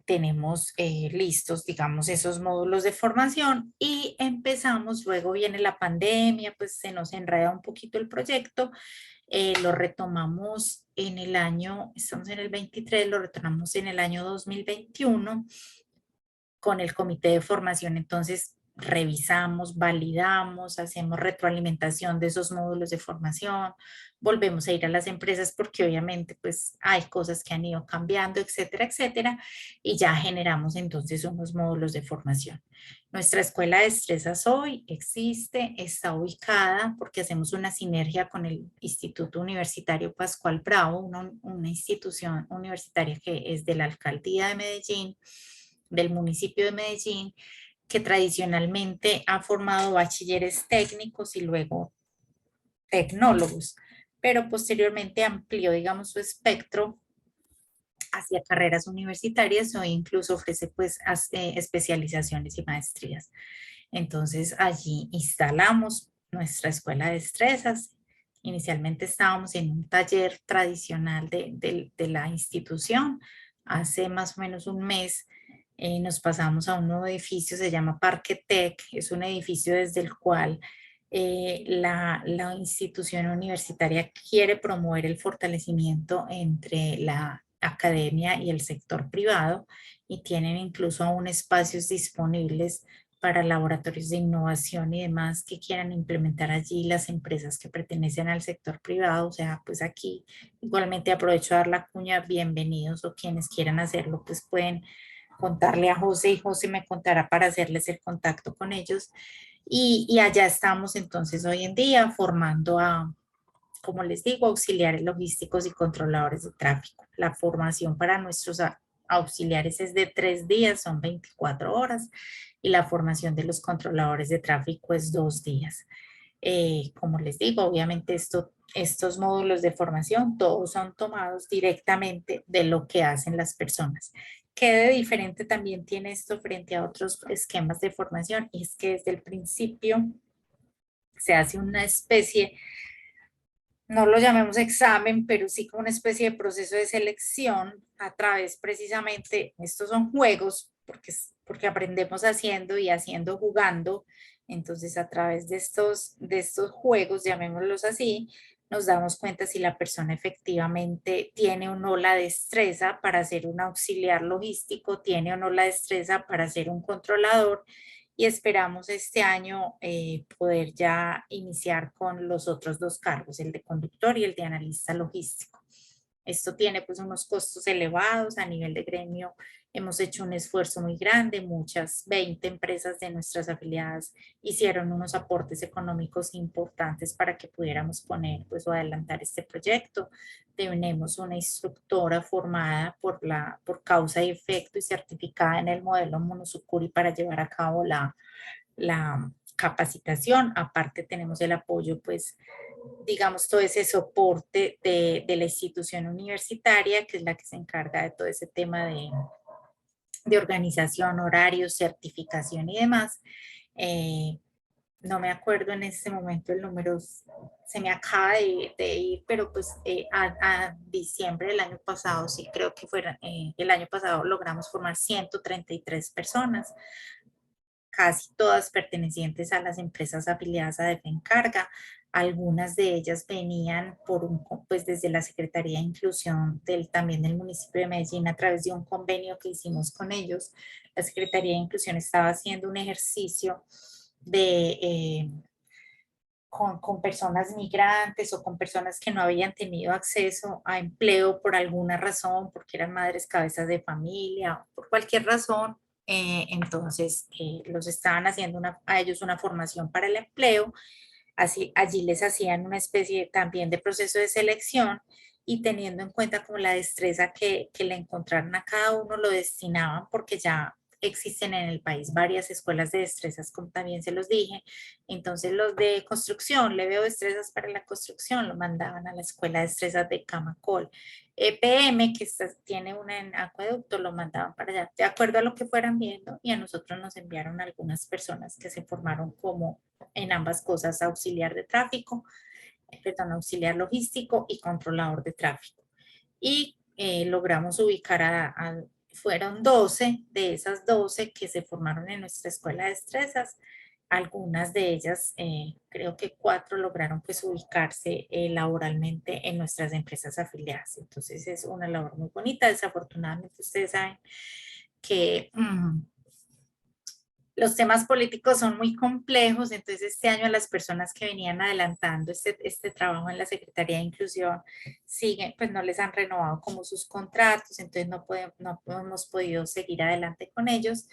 tenemos listos, digamos, esos módulos de formación y empezamos, luego viene la pandemia, pues se nos enreda un poquito el proyecto, lo retomamos en el año, estamos en el 23, lo retomamos en el año 2021 con el comité de formación. Entonces revisamos, validamos, hacemos retroalimentación de esos módulos de formación, volvemos a ir a las empresas porque obviamente pues hay cosas que han ido cambiando, etcétera, etcétera, y ya generamos entonces unos módulos de formación. Nuestra escuela de destrezas hoy existe, está ubicada porque hacemos una sinergia con el Instituto Universitario Pascual Bravo, una institución universitaria que es de la Alcaldía de Medellín, del municipio de Medellín, que tradicionalmente ha formado bachilleres técnicos y luego tecnólogos, pero posteriormente amplió, digamos, su espectro hacia carreras universitarias o incluso ofrece pues especializaciones y maestrías. Entonces allí instalamos nuestra escuela de destrezas. Inicialmente estábamos en un taller tradicional de la institución. Hace más o menos un mes nos pasamos a un nuevo edificio, se llama Parque Tech. Es un edificio desde el cual la institución universitaria quiere promover el fortalecimiento entre la academia y el sector privado, y tienen incluso aún espacios disponibles para laboratorios de innovación y demás que quieran implementar allí las empresas que pertenecen al sector privado. O sea, pues aquí igualmente aprovecho a dar la cuña, bienvenidos, o quienes quieran hacerlo, pues pueden contarle a José y José me contará para hacerles el contacto con ellos. Y allá estamos entonces hoy en día formando a, como les digo, auxiliares logísticos y controladores de tráfico. La formación para nuestros auxiliares es de 3 días, son 24 horas, y la formación de los controladores de tráfico es 2 días. Como les digo, obviamente estos módulos de formación todos son tomados directamente de lo que hacen las personas. ¿Qué de diferente también tiene esto frente a otros esquemas de formación? Y es que desde el principio se hace una especie, no lo llamemos examen, pero sí como una especie de proceso de selección a través precisamente, estos son juegos, porque aprendemos haciendo y haciendo jugando. Entonces a través de estos juegos, llamémoslos así, nos damos cuenta si la persona efectivamente tiene o no la destreza para ser un auxiliar logístico, tiene o no la destreza para ser un controlador, y esperamos este año poder ya iniciar con los otros 2 cargos, el de conductor y el de analista logístico. Esto tiene pues unos costos elevados a nivel de gremio. Hemos hecho un esfuerzo muy grande, muchas 20 empresas de nuestras afiliadas hicieron unos aportes económicos importantes para que pudiéramos poner pues o adelantar este proyecto. Tenemos una instructora formada por causa y efecto y certificada en el modelo Monozukuri para llevar a cabo la capacitación. Aparte tenemos el apoyo, pues, digamos, todo ese soporte de la institución universitaria, que es la que se encarga de todo ese tema de organización, horarios, certificación y demás. Eh, no me acuerdo en este momento el número, se me acaba de ir, pero pues a diciembre del año pasado, sí creo que fueron, el año pasado logramos formar 133 personas, casi todas pertenecientes a las empresas afiliadas a Defencarga. Algunas de ellas venían pues desde la Secretaría de Inclusión también del municipio de Medellín, a través de un convenio que hicimos con ellos. La Secretaría de Inclusión estaba haciendo un ejercicio con personas migrantes o con personas que no habían tenido acceso a empleo por alguna razón, porque eran madres cabezas de familia, por cualquier razón. Entonces, los estaban haciendo a ellos una formación para el empleo. Así, allí les hacían una especie también de proceso de selección, y teniendo en cuenta como la destreza que le encontraron a cada uno, lo destinaban, porque ya existen en el país varias escuelas de destrezas, como también se los dije. Entonces los de construcción, le veo destrezas para la construcción, lo mandaban a la escuela de destrezas de Camacol. EPM, que tiene una en acueducto, lo mandaban para allá, de acuerdo a lo que fueran viendo, y a nosotros nos enviaron algunas personas que se formaron como en ambas cosas, auxiliar de tráfico, perdón, auxiliar logístico y controlador de tráfico. Y logramos ubicar fueron 12 de esas 12 que se formaron en nuestra escuela de destrezas. Algunas de ellas, creo que 4 lograron pues ubicarse laboralmente en nuestras empresas afiliadas. Entonces es una labor muy bonita. Desafortunadamente ustedes saben que los temas políticos son muy complejos. Entonces este año las personas que venían adelantando este trabajo en la Secretaría de Inclusión siguen, pues no les han renovado como sus contratos, entonces no hemos podido seguir adelante con ellos,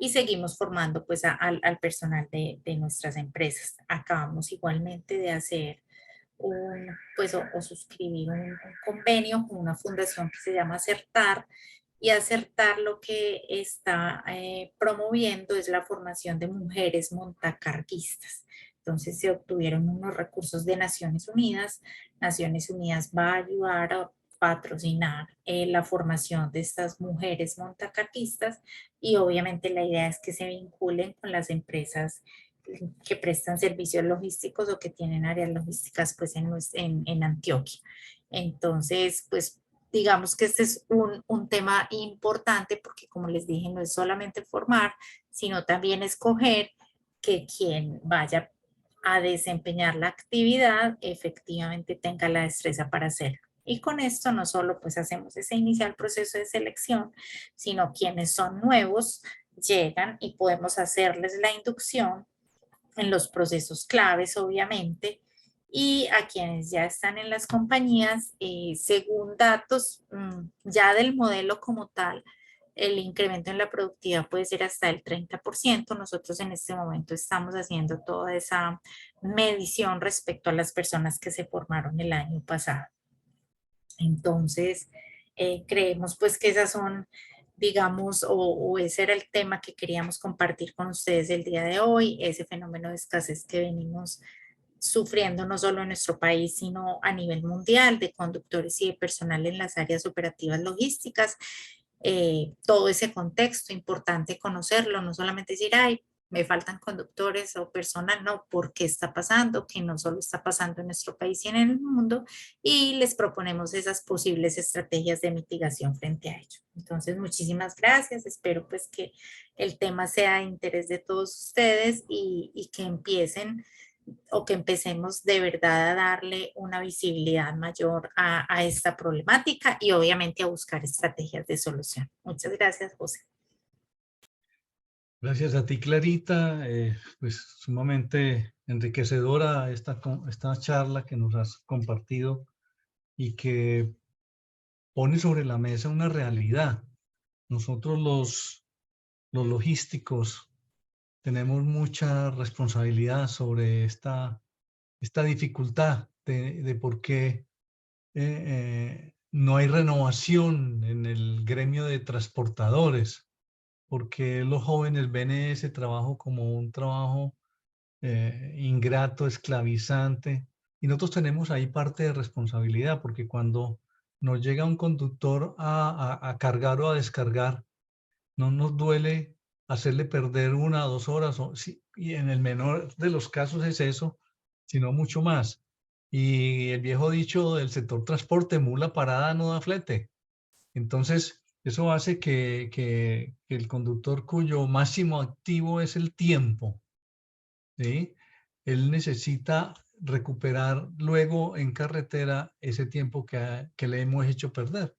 y seguimos formando pues al personal de nuestras empresas. Acabamos igualmente de hacer pues o suscribir un convenio con una fundación que se llama Acertar, y Acertar lo que está promoviendo es la formación de mujeres montacarguistas. Entonces se obtuvieron unos recursos de Naciones Unidas. Naciones Unidas va a ayudar patrocinar la formación de estas mujeres montacarguistas y obviamente la idea es que se vinculen con las empresas que prestan servicios logísticos o que tienen áreas logísticas pues en Antioquia. Entonces, pues digamos que este es un tema importante porque como les dije, no es solamente formar, sino también escoger que quien vaya a desempeñar la actividad efectivamente tenga la destreza para hacerlo. Y con esto no solo pues hacemos ese inicial proceso de selección, sino quienes son nuevos llegan y podemos hacerles la inducción en los procesos claves, obviamente, y a quienes ya están en las compañías, según datos ya del modelo como tal, el incremento en la productividad puede ser hasta el 30%. Nosotros en este momento estamos haciendo toda esa medición respecto a las personas que se formaron el año pasado. Entonces, creemos pues que esas son, digamos, o ese era el tema que queríamos compartir con ustedes el día de hoy, ese fenómeno de escasez que venimos sufriendo no solo en nuestro país, sino a nivel mundial de conductores y de personal en las áreas operativas logísticas. Todo ese contexto, importante conocerlo, no solamente decir, ay, me faltan conductores o personal, no, ¿por qué está pasando? Que no solo está pasando en nuestro país y en el mundo, y les proponemos esas posibles estrategias de mitigación frente a ello. Entonces, muchísimas gracias, espero pues que el tema sea de interés de todos ustedes y que empiecen o que empecemos de verdad a darle una visibilidad mayor a esta problemática y obviamente a buscar estrategias de solución. Muchas gracias, José. Gracias a ti, Clarita. Pues sumamente enriquecedora esta charla que nos has compartido y que pone sobre la mesa una realidad. Nosotros los logísticos tenemos mucha responsabilidad sobre esta dificultad de por qué no hay renovación en el gremio de transportadores, porque los jóvenes ven ese trabajo como un trabajo ingrato, esclavizante, y nosotros tenemos ahí parte de responsabilidad, porque cuando nos llega un conductor a cargar o a descargar, no nos duele hacerle perder 1 o 2 horas, y en el menor de los casos es eso, sino mucho más. Y el viejo dicho del sector transporte, mula parada no da flete. Entonces, eso hace que el conductor cuyo máximo activo es el tiempo, ¿sí? Él necesita recuperar luego en carretera ese tiempo que le hemos hecho perder.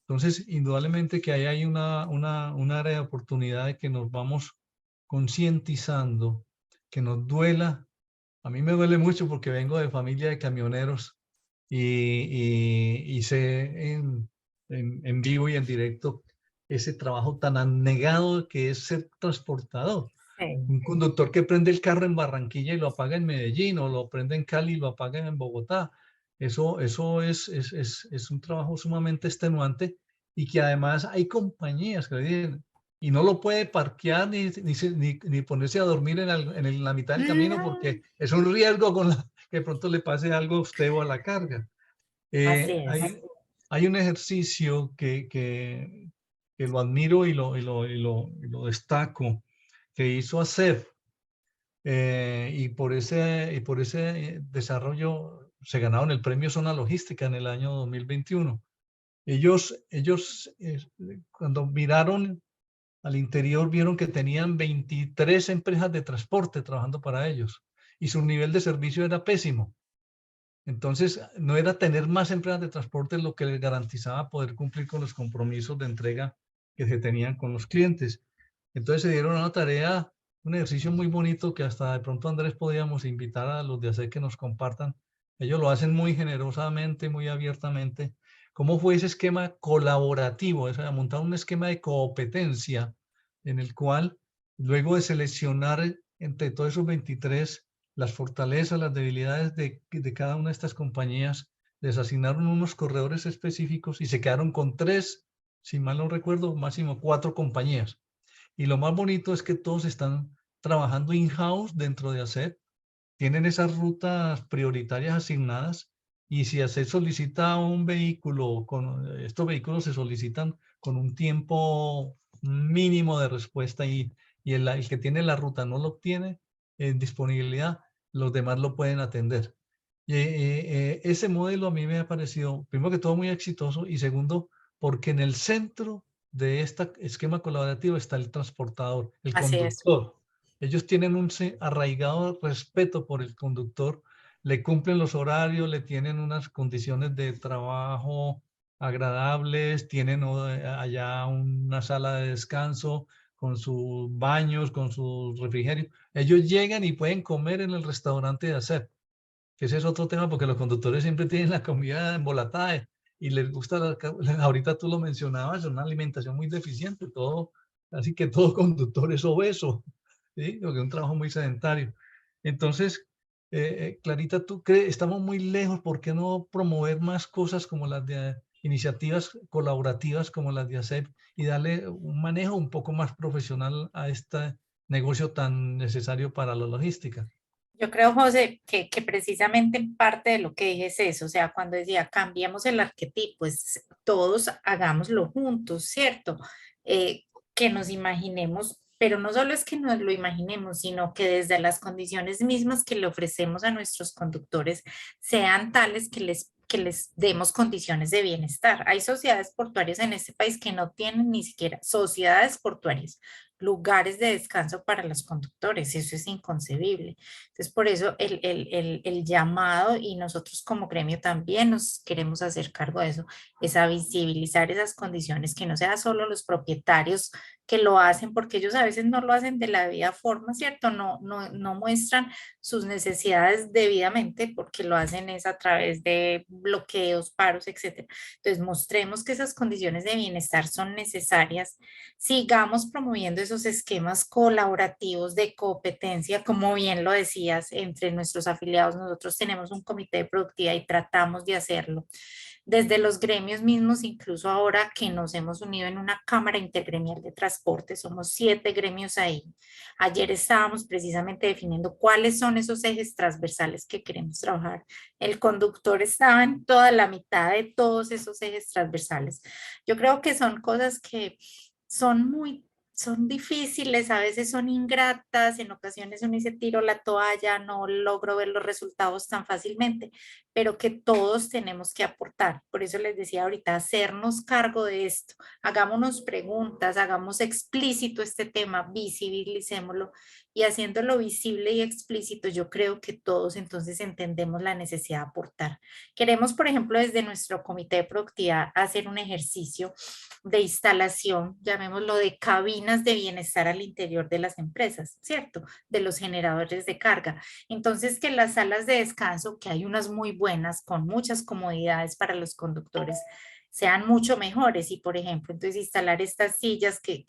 Entonces, indudablemente que ahí hay un área de oportunidad de que nos vamos concientizando, que nos duela. A mí me duele mucho porque vengo de familia de camioneros y sé en vivo y en directo ese trabajo tan abnegado que es ser transportador. Sí. Un conductor que prende el carro en Barranquilla y lo apaga en Medellín, o lo prende en Cali y lo apaga en Bogotá. Eso es un trabajo sumamente extenuante y que además hay compañías que le dicen, y no lo puede parquear ni ponerse a dormir en la mitad del camino porque es un riesgo que de pronto le pase algo a usted o a la carga. Así es. Hay un ejercicio que lo admiro y lo destaco, que hizo ASEF, y por ese desarrollo se ganaron el premio Zona Logística en el año 2021. Ellos cuando miraron al interior, vieron que tenían 23 empresas de transporte trabajando para ellos y su nivel de servicio era pésimo. Entonces, no era tener más empresas de transporte lo que les garantizaba poder cumplir con los compromisos de entrega que se tenían con los clientes. Entonces, se dieron una tarea, un ejercicio muy bonito que hasta de pronto, Andrés, podíamos invitar a los de ASEC que nos compartan. Ellos lo hacen muy generosamente, muy abiertamente. ¿Cómo fue ese esquema colaborativo? O sea, montar un esquema de competencia en el cual, luego de seleccionar entre todos esos 23, las fortalezas, las debilidades de cada una de estas compañías, les asignaron unos corredores específicos y se quedaron con 3, si mal no recuerdo, máximo 4 compañías. Y lo más bonito es que todos están trabajando in-house dentro de ASET, tienen esas rutas prioritarias asignadas y si se solicita un vehículo, estos vehículos se solicitan con un tiempo mínimo de respuesta y el que tiene la ruta no lo obtiene en disponibilidad, los demás lo pueden atender. Ese modelo a mí me ha parecido, primero que todo, muy exitoso y segundo, porque en el centro de este esquema colaborativo está el transportador, el Así es. conductor. Ellos tienen un arraigado respeto por el conductor, le cumplen los horarios, le tienen unas condiciones de trabajo agradables, tienen allá una sala de descanso con sus baños, con sus refrigerios. Ellos llegan y pueden comer en el restaurante de hacer, que ese es otro tema porque los conductores siempre tienen la comida embolatada y les gusta, ahorita tú lo mencionabas, una alimentación muy deficiente, así que todo conductor es obeso, ¿sí? Porque es un trabajo muy sedentario. Entonces, Clarita, ¿tú crees, estamos muy lejos? ¿Por qué no promover más cosas como las de iniciativas colaborativas como las de ASEP y darle un manejo un poco más profesional a este negocio tan necesario para la logística? Yo creo, José, que precisamente en parte de lo que dije es eso, o sea, cuando decía cambiamos el arquetipo, es todos hagámoslo juntos, ¿cierto? Que nos imaginemos, pero no solo es que nos lo imaginemos, sino que desde las condiciones mismas que le ofrecemos a nuestros conductores sean tales que les demos condiciones de bienestar. Hay sociedades portuarias en este país que no tienen ni siquiera sociedades portuarias, lugares de descanso para los conductores, eso es inconcebible. Entonces, por eso el llamado, y nosotros como gremio también nos queremos hacer cargo de eso, es a visibilizar esas condiciones, que no sea solo los propietarios que lo hacen, porque ellos a veces no lo hacen de la debida forma, ¿cierto? No muestran sus necesidades debidamente porque lo hacen es a través de bloqueos, paros, etcétera. Entonces, mostremos que esas condiciones de bienestar son necesarias, sigamos promoviendo esos esquemas colaborativos de competencia, como bien lo decías, entre nuestros afiliados. Nosotros tenemos un comité de productividad y tratamos de hacerlo desde los gremios mismos, incluso ahora que nos hemos unido en una cámara intergremial de transporte, somos 7 gremios ahí. Ayer estábamos precisamente definiendo cuáles son esos ejes transversales que queremos trabajar. El conductor estaba en toda la mitad de todos esos ejes transversales. Yo creo que son cosas que son difíciles, a veces son ingratas, en ocasiones uno dice tiro la toalla, no logro ver los resultados tan fácilmente, pero que todos tenemos que aportar. Por eso les decía ahorita, hacernos cargo de esto, hagámonos preguntas, hagamos explícito este tema, visibilicémoslo, y haciéndolo visible y explícito, yo creo que todos entonces entendemos la necesidad de aportar. Queremos, por ejemplo, desde nuestro comité de productividad hacer un ejercicio de instalación, llamémoslo de cabinas de bienestar al interior de las empresas, ¿cierto? De los generadores de carga. Entonces, que las salas de descanso, que hay unas muy buenas, con muchas comodidades para los conductores, sean mucho mejores. Y, por ejemplo, entonces instalar estas sillas que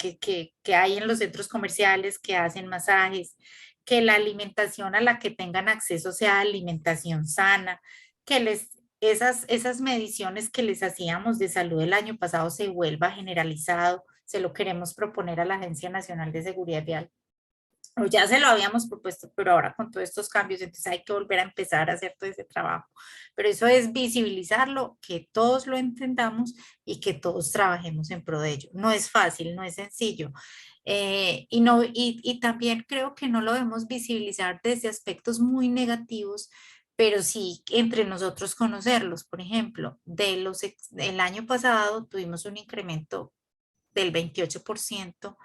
hay en los centros comerciales que hacen masajes, que la alimentación a la que tengan acceso sea alimentación sana, que esas mediciones que les hacíamos de salud el año pasado se vuelva generalizado. Se lo queremos proponer a la Agencia Nacional de Seguridad Vial. O ya se lo habíamos propuesto, pero ahora con todos estos cambios, entonces hay que volver a empezar a hacer todo ese trabajo. Pero eso es visibilizarlo, que todos lo entendamos y que todos trabajemos en pro de ello. No es fácil, no es sencillo. Y también creo que no lo debemos visibilizar desde aspectos muy negativos, pero sí entre nosotros conocerlos. Por ejemplo, el año pasado tuvimos un incremento del 28%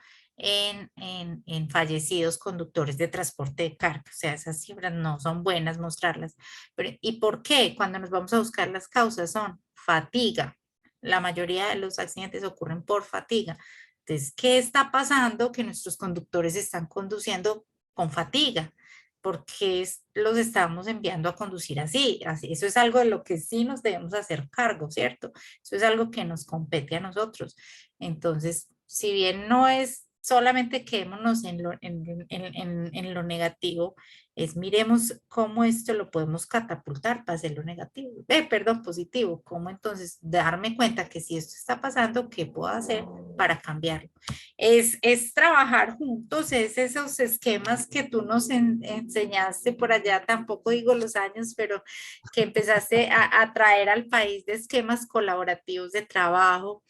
en fallecidos conductores de transporte de carga. O sea, esas cifras no son buenas mostrarlas. ¿Y por qué? Cuando nos vamos a buscar las causas son fatiga. La mayoría de los accidentes ocurren por fatiga. Entonces, ¿qué está pasando? Que nuestros conductores están conduciendo con fatiga. Porque los estamos enviando a conducir así. Eso es algo de lo que sí nos debemos hacer cargo, ¿cierto? Eso es algo que nos compete a nosotros. Entonces, si bien no es solamente quedémonos en lo negativo, es miremos cómo esto lo podemos catapultar para hacerlo negativo, perdón, positivo, cómo entonces darme cuenta que si esto está pasando, ¿qué puedo hacer para cambiarlo? Es trabajar juntos, es esos esquemas que tú nos enseñaste por allá, tampoco digo los años, pero que empezaste a traer al país de esquemas colaborativos de trabajo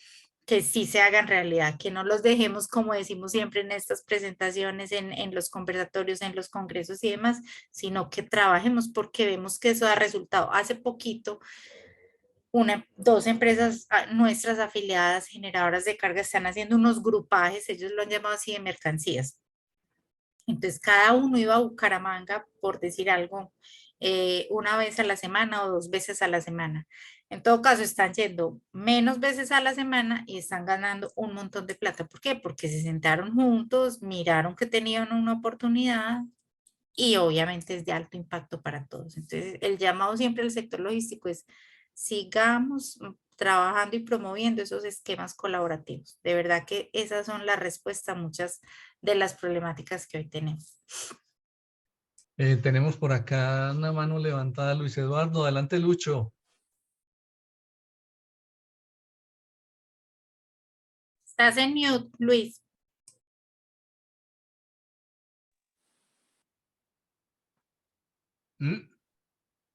que sí se hagan realidad, que no los dejemos, como decimos siempre en estas presentaciones, en los conversatorios, en los congresos y demás, sino que trabajemos porque vemos que eso da resultado. Hace poquito, dos empresas nuestras afiliadas generadoras de carga están haciendo unos grupajes, ellos lo han llamado así de mercancías. Entonces, cada uno iba a Bucaramanga, por decir algo, una vez a la semana o 2 veces a la semana. En todo caso, están yendo menos veces a la semana y están ganando un montón de plata. ¿Por qué? Porque se sentaron juntos, miraron que tenían una oportunidad y obviamente es de alto impacto para todos. Entonces, el llamado siempre al sector logístico es sigamos trabajando y promoviendo esos esquemas colaborativos. De verdad que esas son las respuestas a muchas de las problemáticas que hoy tenemos. Tenemos por acá una mano levantada, Luis Eduardo. Adelante, Lucho. Estás en mute, Luis.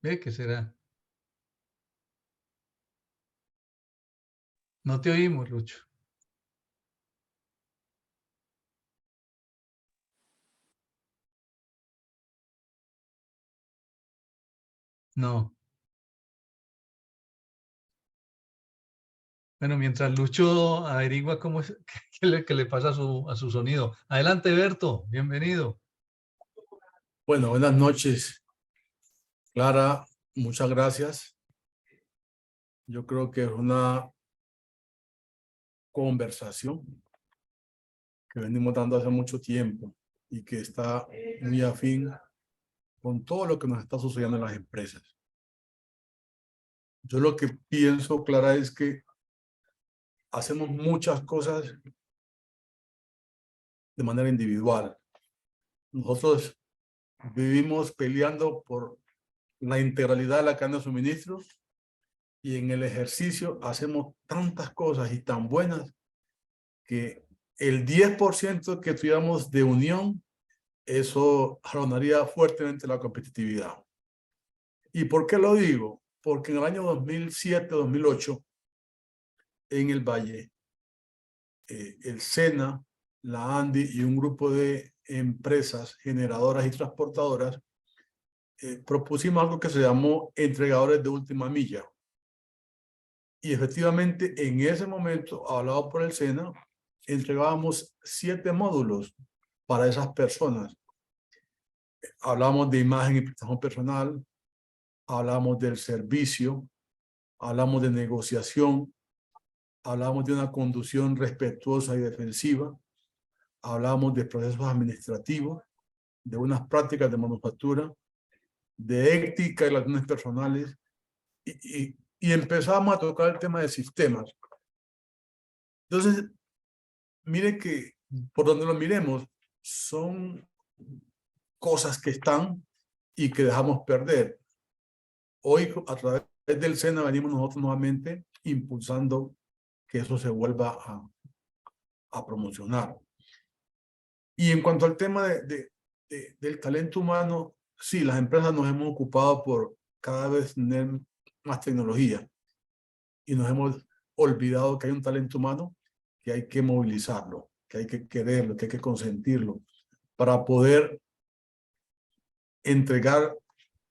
¿Qué será? No te oímos, Lucho. No. Bueno, mientras Lucho averigua cómo es, qué le pasa a su sonido. Adelante, Berto. Bienvenido. Bueno, buenas noches, Clara. Muchas gracias. Yo creo que es una conversación que venimos dando hace mucho tiempo y que está muy afín con todo lo que nos está sucediendo en las empresas. Yo lo que pienso, Clara, es que hacemos muchas cosas de manera individual. Nosotros vivimos peleando por la integralidad de la cadena de suministro y en el ejercicio hacemos tantas cosas y tan buenas que el 10% que tuviéramos de unión, eso jalonaría fuertemente la competitividad. ¿Y por qué lo digo? Porque en el año 2007-2008, en el Valle, el SENA, la ANDI y un grupo de empresas generadoras y transportadoras propusimos algo que se llamó entregadores de última milla. Y efectivamente, en ese momento, hablado por el SENA, entregábamos 7 módulos para esas personas. Hablamos de imagen y prestación personal, hablamos del servicio, hablamos de negociación, hablamos de una conducción respetuosa y defensiva, hablamos de procesos administrativos, de unas prácticas de manufactura, de ética y relaciones personales, y empezamos a tocar el tema de sistemas. Entonces, mire que por donde lo miremos, son cosas que están y que dejamos perder. Hoy, a través del SENA, venimos nosotros nuevamente impulsando que eso se vuelva a promocionar. Y en cuanto al tema del talento humano, sí, las empresas nos hemos ocupado por cada vez tener más tecnología y nos hemos olvidado que hay un talento humano que hay que movilizarlo, que hay que quererlo, que hay que consentirlo para poder entregar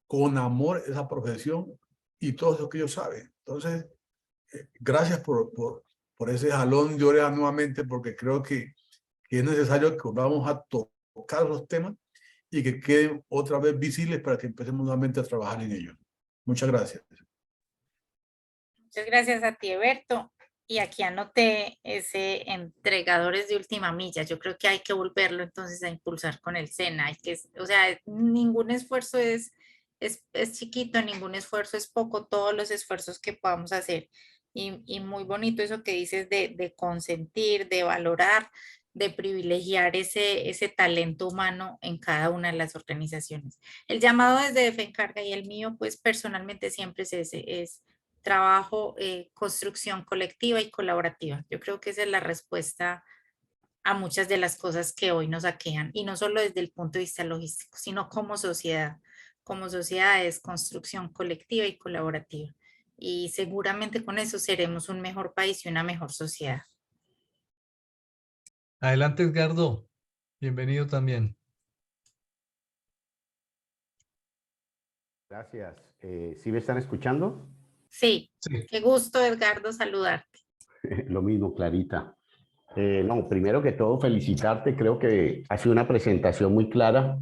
con amor esa profesión y todo eso que ellos saben. Entonces, gracias por ese jalón de orejas nuevamente, porque creo que es necesario que volvamos a tocar los temas y que queden otra vez visibles para que empecemos nuevamente a trabajar en ellos. Muchas gracias. Muchas gracias a ti, Eberto. Y aquí anoté ese entregadores de última milla. Yo creo que hay que volverlo entonces a impulsar con el SENA. Hay que, o sea, ningún esfuerzo es chiquito, ningún esfuerzo es poco, todos los esfuerzos que podamos hacer. Y muy bonito eso que dices de consentir, de valorar, de privilegiar ese talento humano en cada una de las organizaciones. El llamado desde FENCARGA y el mío, pues personalmente siempre es ese, es trabajo, construcción colectiva y colaborativa. Yo creo que esa es la respuesta a muchas de las cosas que hoy nos aquejan, y no solo desde el punto de vista logístico, sino como sociedad. Como sociedad es construcción colectiva y colaborativa. Y seguramente con eso seremos un mejor país y una mejor sociedad. Adelante, Edgardo. Bienvenido también. Gracias. ¿Sí me están escuchando? Sí, Sí. qué gusto, Edgardo, saludarte. Lo mismo, Clarita. No, primero que todo, felicitarte. Creo que ha sido una presentación muy clara.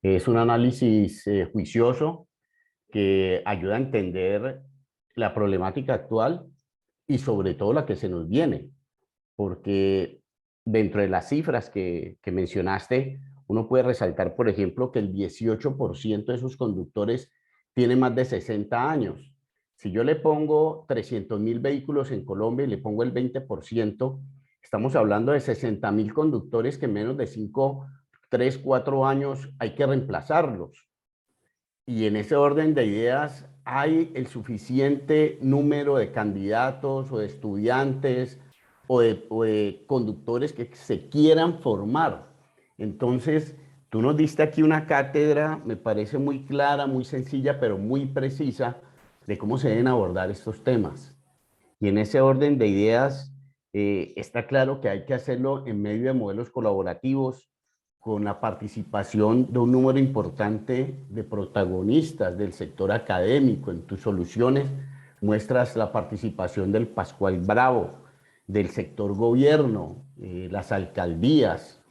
Es un análisis juicioso que ayuda a entender la problemática actual y sobre todo la que se nos viene. Porque dentro de las cifras que mencionaste, uno puede resaltar, por ejemplo, que el 18% de sus conductores tiene más de 60 años. Si yo le pongo 300.000 vehículos en Colombia y le pongo el 20%, estamos hablando de 60.000 conductores que en menos de 5, 3, 4 años hay que reemplazarlos. Y en ese orden de ideas, ¿hay el suficiente número de candidatos o de estudiantes o de conductores que se quieran formar? Entonces, tú nos diste aquí una cátedra, me parece muy clara, muy sencilla, pero muy precisa de cómo se deben abordar estos temas. Y en ese orden de ideas, está claro que hay que hacerlo en medio de modelos colaborativos, con la participación de un número importante de protagonistas del sector académico. En tus soluciones muestras la participación del Pascual Bravo, del sector gobierno, las alcaldías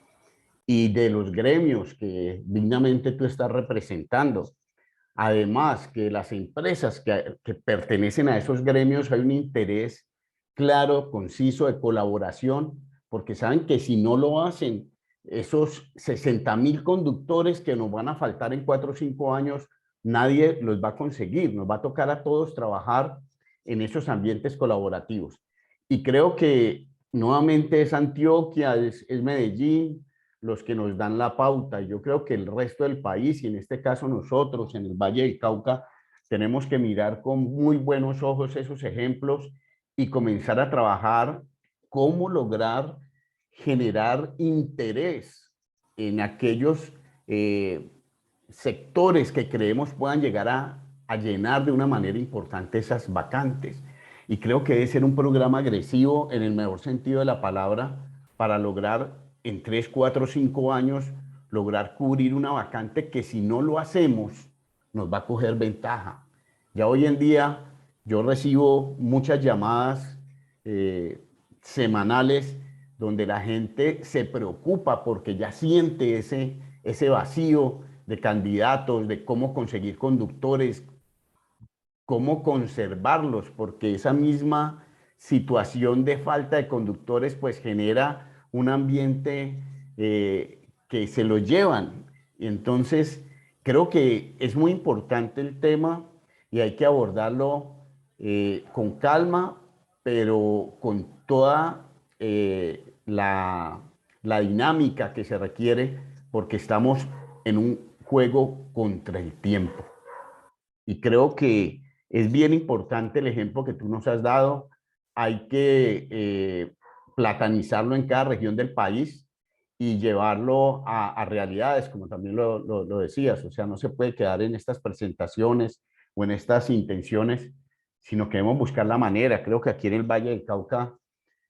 y de los gremios que dignamente tú estás representando. Además, que las empresas que pertenecen a esos gremios hay un interés claro, conciso de colaboración, porque saben que si no lo hacen, esos 60.000 conductores que nos van a faltar en 4 o 5 años, nadie los va a conseguir. Nos va a tocar a todos trabajar en esos ambientes colaborativos. Y creo que nuevamente es Antioquia, es Medellín, los que nos dan la pauta. Yo creo que el resto del país, y en este caso nosotros en el Valle del Cauca, tenemos que mirar con muy buenos ojos esos ejemplos y comenzar a trabajar cómo lograr generar interés en aquellos sectores que creemos puedan llegar a llenar de una manera importante esas vacantes. Y creo que debe ser un programa agresivo en el mejor sentido de la palabra para lograr en 3, 4, 5 años lograr cubrir una vacante que si no lo hacemos nos va a coger ventaja. Ya hoy en día yo recibo muchas llamadas semanales donde la gente se preocupa porque ya siente ese vacío de candidatos, de cómo conseguir conductores, cómo conservarlos, porque esa misma situación de falta de conductores pues genera un ambiente que se lo llevan. Y entonces creo que es muy importante el tema y hay que abordarlo con calma, pero con toda la dinámica que se requiere, porque estamos en un juego contra el tiempo. Y creo que es bien importante el ejemplo que tú nos has dado. Hay que platanizarlo en cada región del país y llevarlo a realidades, como también lo decías. O sea, no se puede quedar en estas presentaciones o en estas intenciones, sino que debemos buscar la manera. Creo que aquí en el Valle del Cauca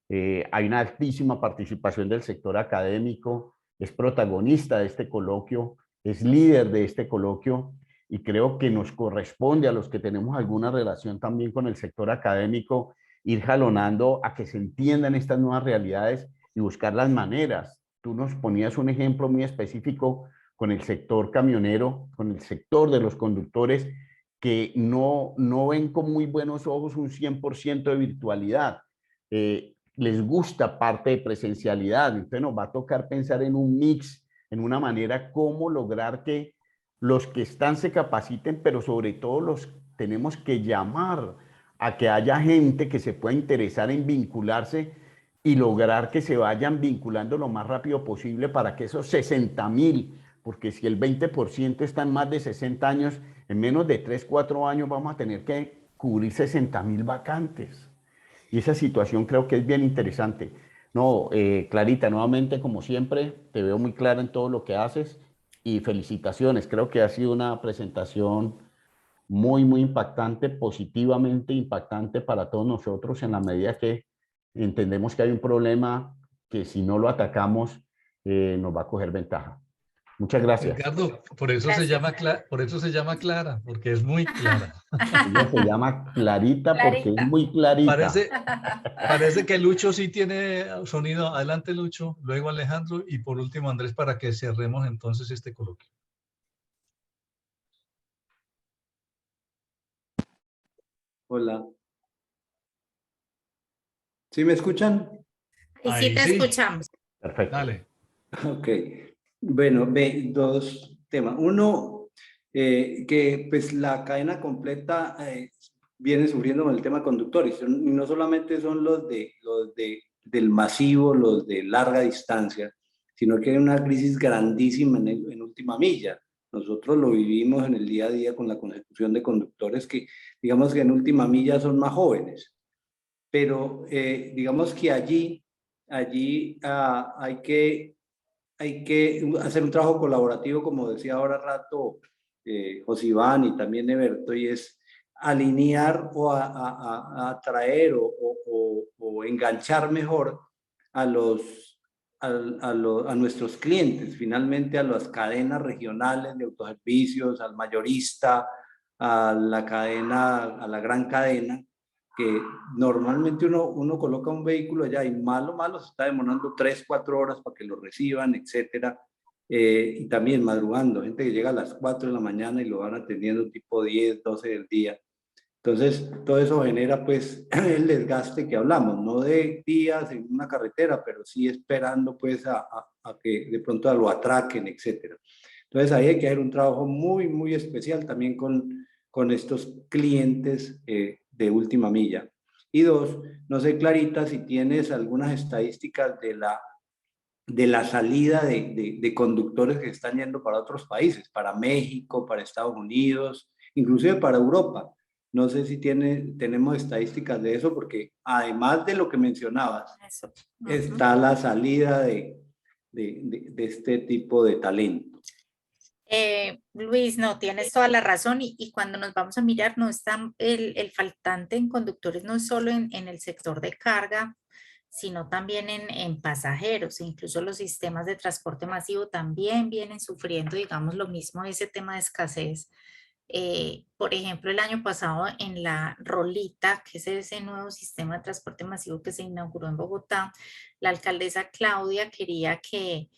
hay una altísima participación del sector académico, es protagonista de este coloquio, es líder de este coloquio, y creo que nos corresponde a los que tenemos alguna relación también con el sector académico ir jalonando a que se entiendan estas nuevas realidades y buscar las maneras. Tú nos ponías un ejemplo muy específico con el sector camionero, con el sector de los conductores, que no ven con muy buenos ojos un 100% de virtualidad. Les gusta parte de presencialidad, entonces nos va a tocar pensar en un mix, en una manera cómo lograr que los que están se capaciten, pero sobre todo los tenemos que llamar a que haya gente que se pueda interesar en vincularse y lograr que se vayan vinculando lo más rápido posible para que esos 60.000, porque si el 20% están más de 60 años, en menos de 3, 4 años vamos a tener que cubrir 60.000 vacantes. Y esa situación creo que es bien interesante. No, Clarita, nuevamente, como siempre, te veo muy clara en todo lo que haces y felicitaciones. Creo que ha sido una presentación muy, muy impactante, positivamente impactante para todos nosotros en la medida que entendemos que hay un problema que si no lo atacamos nos va a coger ventaja. Muchas gracias. Edgardo, por eso se llama Clara, porque es muy clara. Ella se llama Clarita porque es Clarita. muy clarita. Parece que Lucho sí tiene sonido. Adelante, Lucho, luego Alejandro y por último Andrés para que cerremos entonces este coloquio. Hola. ¿Sí me escuchan? Y sí Ahí te sí. escuchamos. Perfecto. Dale. Ok. Bueno, dos temas. Uno, que pues la cadena completa viene sufriendo con el tema de conductores. Y no solamente son del masivo, los de larga distancia, sino que hay una crisis grandísima en última milla. Nosotros lo vivimos en el día a día con la consecución de conductores que, digamos que en última milla son más jóvenes. Pero digamos que allí hay que hacer un trabajo colaborativo, como decía ahora rato José Iván y también Eberto, y es alinear o a atraer o enganchar mejor a a nuestros clientes, finalmente a las cadenas regionales de autoservicios, al mayorista, a la cadena, a la gran cadena, que normalmente uno coloca un vehículo allá y malo se está demorando 3, 4 horas para que lo reciban, etcétera. Y también madrugando, gente que llega a las 4 de la mañana y lo van atendiendo tipo 10, 12 del día. Entonces, todo eso genera pues el desgaste que hablamos, no de días en una carretera, pero sí esperando pues a que de pronto lo atraquen, etcétera. Entonces, ahí hay que hacer un trabajo muy, muy especial también con estos clientes de última milla. Y dos, no sé, Clarita, si tienes algunas estadísticas de la salida de conductores que están yendo para otros países, para México, para Estados Unidos, inclusive para Europa. No sé si tenemos estadísticas de eso, porque además de lo que mencionabas, Eso. está la salida de este tipo de talento. Luis, no, tienes toda la razón y cuando nos vamos a mirar, no está el faltante en conductores, no es solo en el sector de carga, sino también en pasajeros, incluso los sistemas de transporte masivo también vienen sufriendo, digamos, lo mismo, ese tema de escasez. Por ejemplo, el año pasado en la Rolita, que es ese nuevo sistema de transporte masivo que se inauguró en Bogotá, la alcaldesa Claudia quería que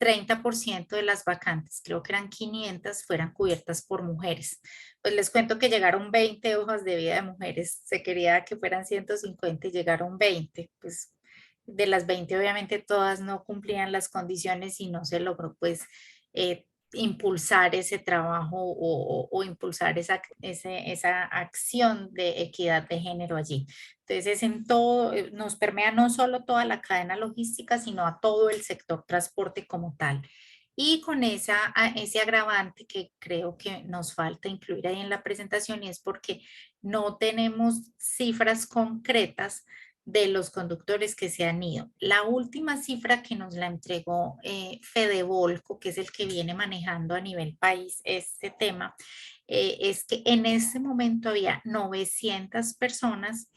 30% de las vacantes, creo que eran 500, fueran cubiertas por mujeres. Pues les cuento que llegaron 20 hojas de vida de mujeres, se quería que fueran 150 y llegaron 20, pues de las 20 obviamente todas no cumplían las condiciones y no se logró pues impulsar ese trabajo o impulsar esa acción de equidad de género allí. Entonces, en todo, nos permea no solo toda la cadena logística, sino a todo el sector transporte como tal. Y con ese agravante que creo que nos falta incluir ahí en la presentación y es porque no tenemos cifras concretas de los conductores que se han ido. La última cifra que nos la entregó Fedevolco, que es el que viene manejando a nivel país este tema, es que en ese momento había 900 personas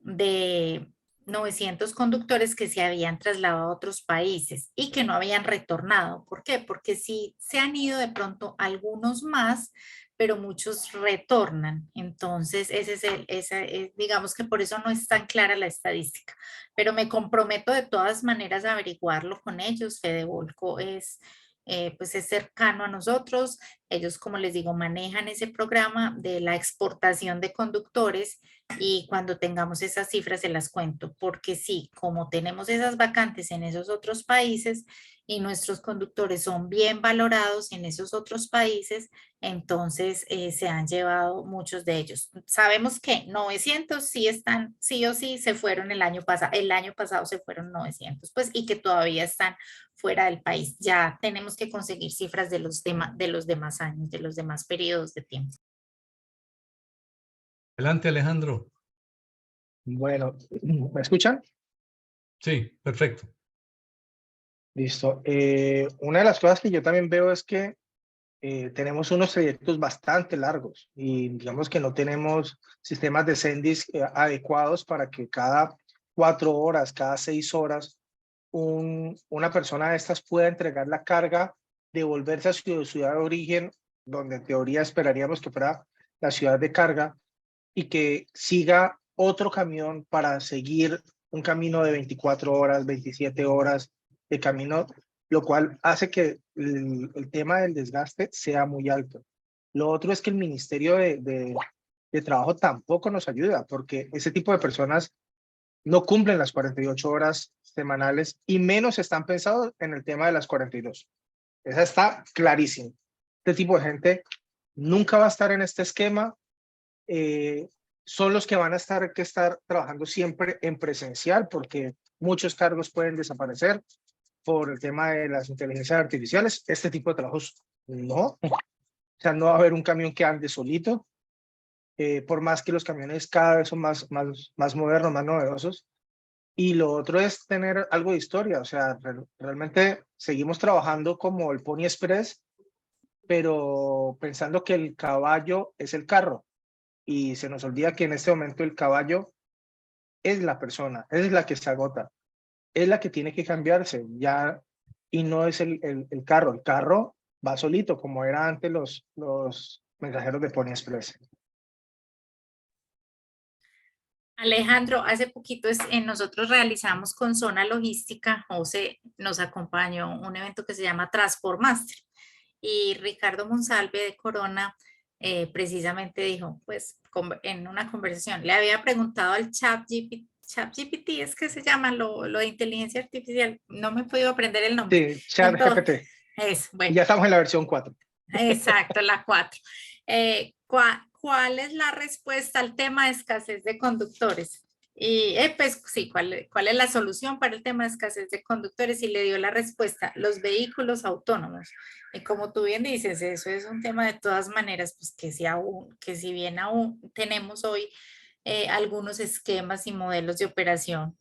de 900 conductores que se habían trasladado a otros países y que no habían retornado. ¿Por qué? Porque sí se han ido de pronto algunos más, pero muchos retornan. Entonces, digamos que por eso no es tan clara la estadística, pero me comprometo de todas maneras a averiguarlo con ellos. Fedevolco pues es cercano a nosotros. Ellos, como les digo, manejan ese programa de la exportación de conductores Y cuando tengamos esas cifras se las cuento, porque sí, como tenemos esas vacantes en esos otros países y nuestros conductores son bien valorados en esos otros países, entonces se han llevado muchos de ellos. Sabemos que 900 sí están, sí o sí se fueron el año pasado se fueron 900, pues, y que todavía están fuera del país. Ya tenemos que conseguir cifras de los demás años, de los demás periodos de tiempo. Adelante, Alejandro. Bueno, ¿me escuchan? Sí, perfecto. Listo. Una de las cosas que yo también veo es que tenemos unos trayectos bastante largos y digamos que no tenemos sistemas de Sendis adecuados para que cada 4 horas, cada 6 horas, una persona de estas pueda entregar la carga, devolverse a su ciudad de origen, donde en teoría esperaríamos que fuera la ciudad de carga, y que siga otro camión para seguir un camino de 24 horas, 27 horas de camino, lo cual hace que el tema del desgaste sea muy alto. Lo otro es que el Ministerio de Trabajo tampoco nos ayuda, porque ese tipo de personas no cumplen las 48 horas semanales y menos están pensados en el tema de las 42. Esa está clarísima. Este tipo de gente nunca va a estar en este esquema. Son los que van a estar trabajando siempre en presencial, porque muchos cargos pueden desaparecer por el tema de las inteligencias artificiales. Este tipo de trabajos no. O sea, no va a haber un camión que ande solito, por más que los camiones cada vez son más modernos, más novedosos. Y lo otro es tener algo de historia. O sea, realmente seguimos trabajando como el Pony Express, pero pensando que el caballo es el carro. Y se nos olvida que en este momento el caballo es la persona, es la que se agota, es la que tiene que cambiarse ya, y no es el carro. El carro va solito, como era antes los mensajeros de Pony Express. Alejandro, hace poquito nosotros realizamos con Zona Logística, José nos acompañó un evento que se llama Transformaster y Ricardo Monsalve de Corona precisamente dijo, pues en una conversación, le había preguntado al ChatGPT, es que se llama lo de inteligencia artificial, no me he podido aprender el nombre. Sí, ChatGPT. Bueno. Y ya estamos en la versión 4. Exacto, la 4. ¿Cuál es la respuesta al tema de escasez de conductores? Y pues sí, ¿cuál es la solución para el tema de escasez de conductores? Y le dio la respuesta, los vehículos autónomos. Y como tú bien dices, eso es un tema de todas maneras, pues que si bien aún tenemos hoy algunos esquemas y modelos de operación,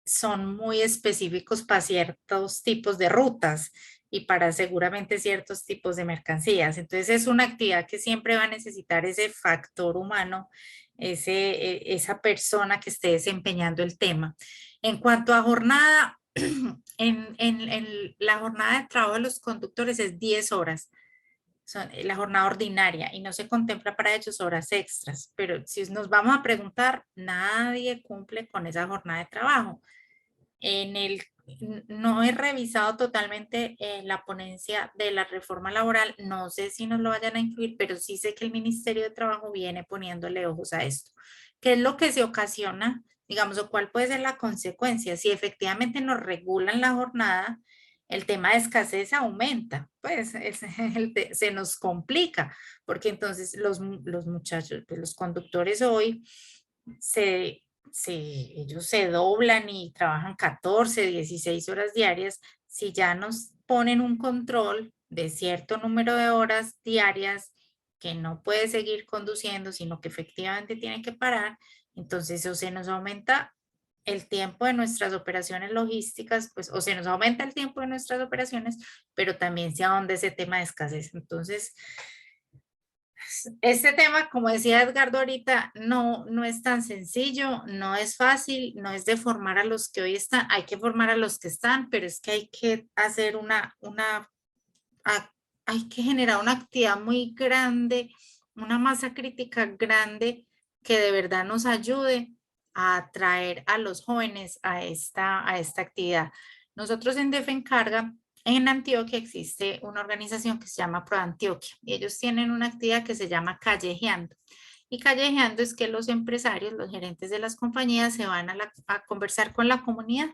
son muy específicos para ciertos tipos de rutas y para seguramente ciertos tipos de mercancías. Entonces es una actividad que siempre va a necesitar ese factor humano, esa persona que esté desempeñando el tema. En cuanto a jornada, en la jornada de trabajo de los conductores es 10 horas. La jornada ordinaria y no se contempla para ellos horas extras, pero si nos vamos a preguntar, nadie cumple con esa jornada de trabajo. No he revisado totalmente la ponencia de la reforma laboral, no sé si nos lo vayan a incluir, pero sí sé que el Ministerio de Trabajo viene poniéndole ojos a esto. ¿Qué es lo que se ocasiona? Digamos, o cuál puede ser la consecuencia. Si efectivamente nos regulan la jornada, el tema de escasez aumenta, pues se nos complica, porque entonces los muchachos, pues, los conductores hoy ellos se doblan y trabajan 14, 16 horas diarias. Si ya nos ponen un control de cierto número de horas diarias que no puede seguir conduciendo, sino que efectivamente tiene que parar, entonces o se nos aumenta el tiempo de nuestras operaciones logísticas, pues o se nos aumenta el tiempo de nuestras operaciones, pero también se ahonda ese tema de escasez. Entonces, este tema, como decía Edgardo ahorita, no es tan sencillo, no es fácil, no es de formar a los que hoy están, hay que formar a los que están, pero es que hay que hacer hay que generar una actividad muy grande, una masa crítica grande que de verdad nos ayude a atraer a los jóvenes a esta actividad. Nosotros en Defencarga, en Antioquia existe una organización que se llama ProAntioquia y ellos tienen una actividad que se llama Callejeando. Y callejeando es que los empresarios, los gerentes de las compañías se van a conversar con la comunidad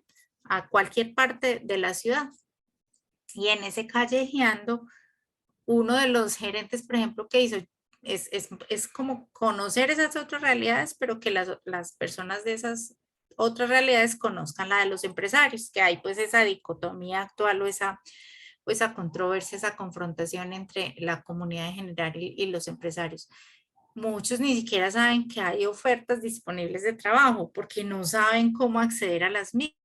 a cualquier parte de la ciudad. Y en ese callejeando, uno de los gerentes, por ejemplo, que hizo, es como conocer esas otras realidades, pero que las personas de esas otras realidades conozcan la de los empresarios, que hay pues esa dicotomía actual o esa controversia, esa confrontación entre la comunidad en general y los empresarios. Muchos ni siquiera saben que hay ofertas disponibles de trabajo porque no saben cómo acceder a las mismas.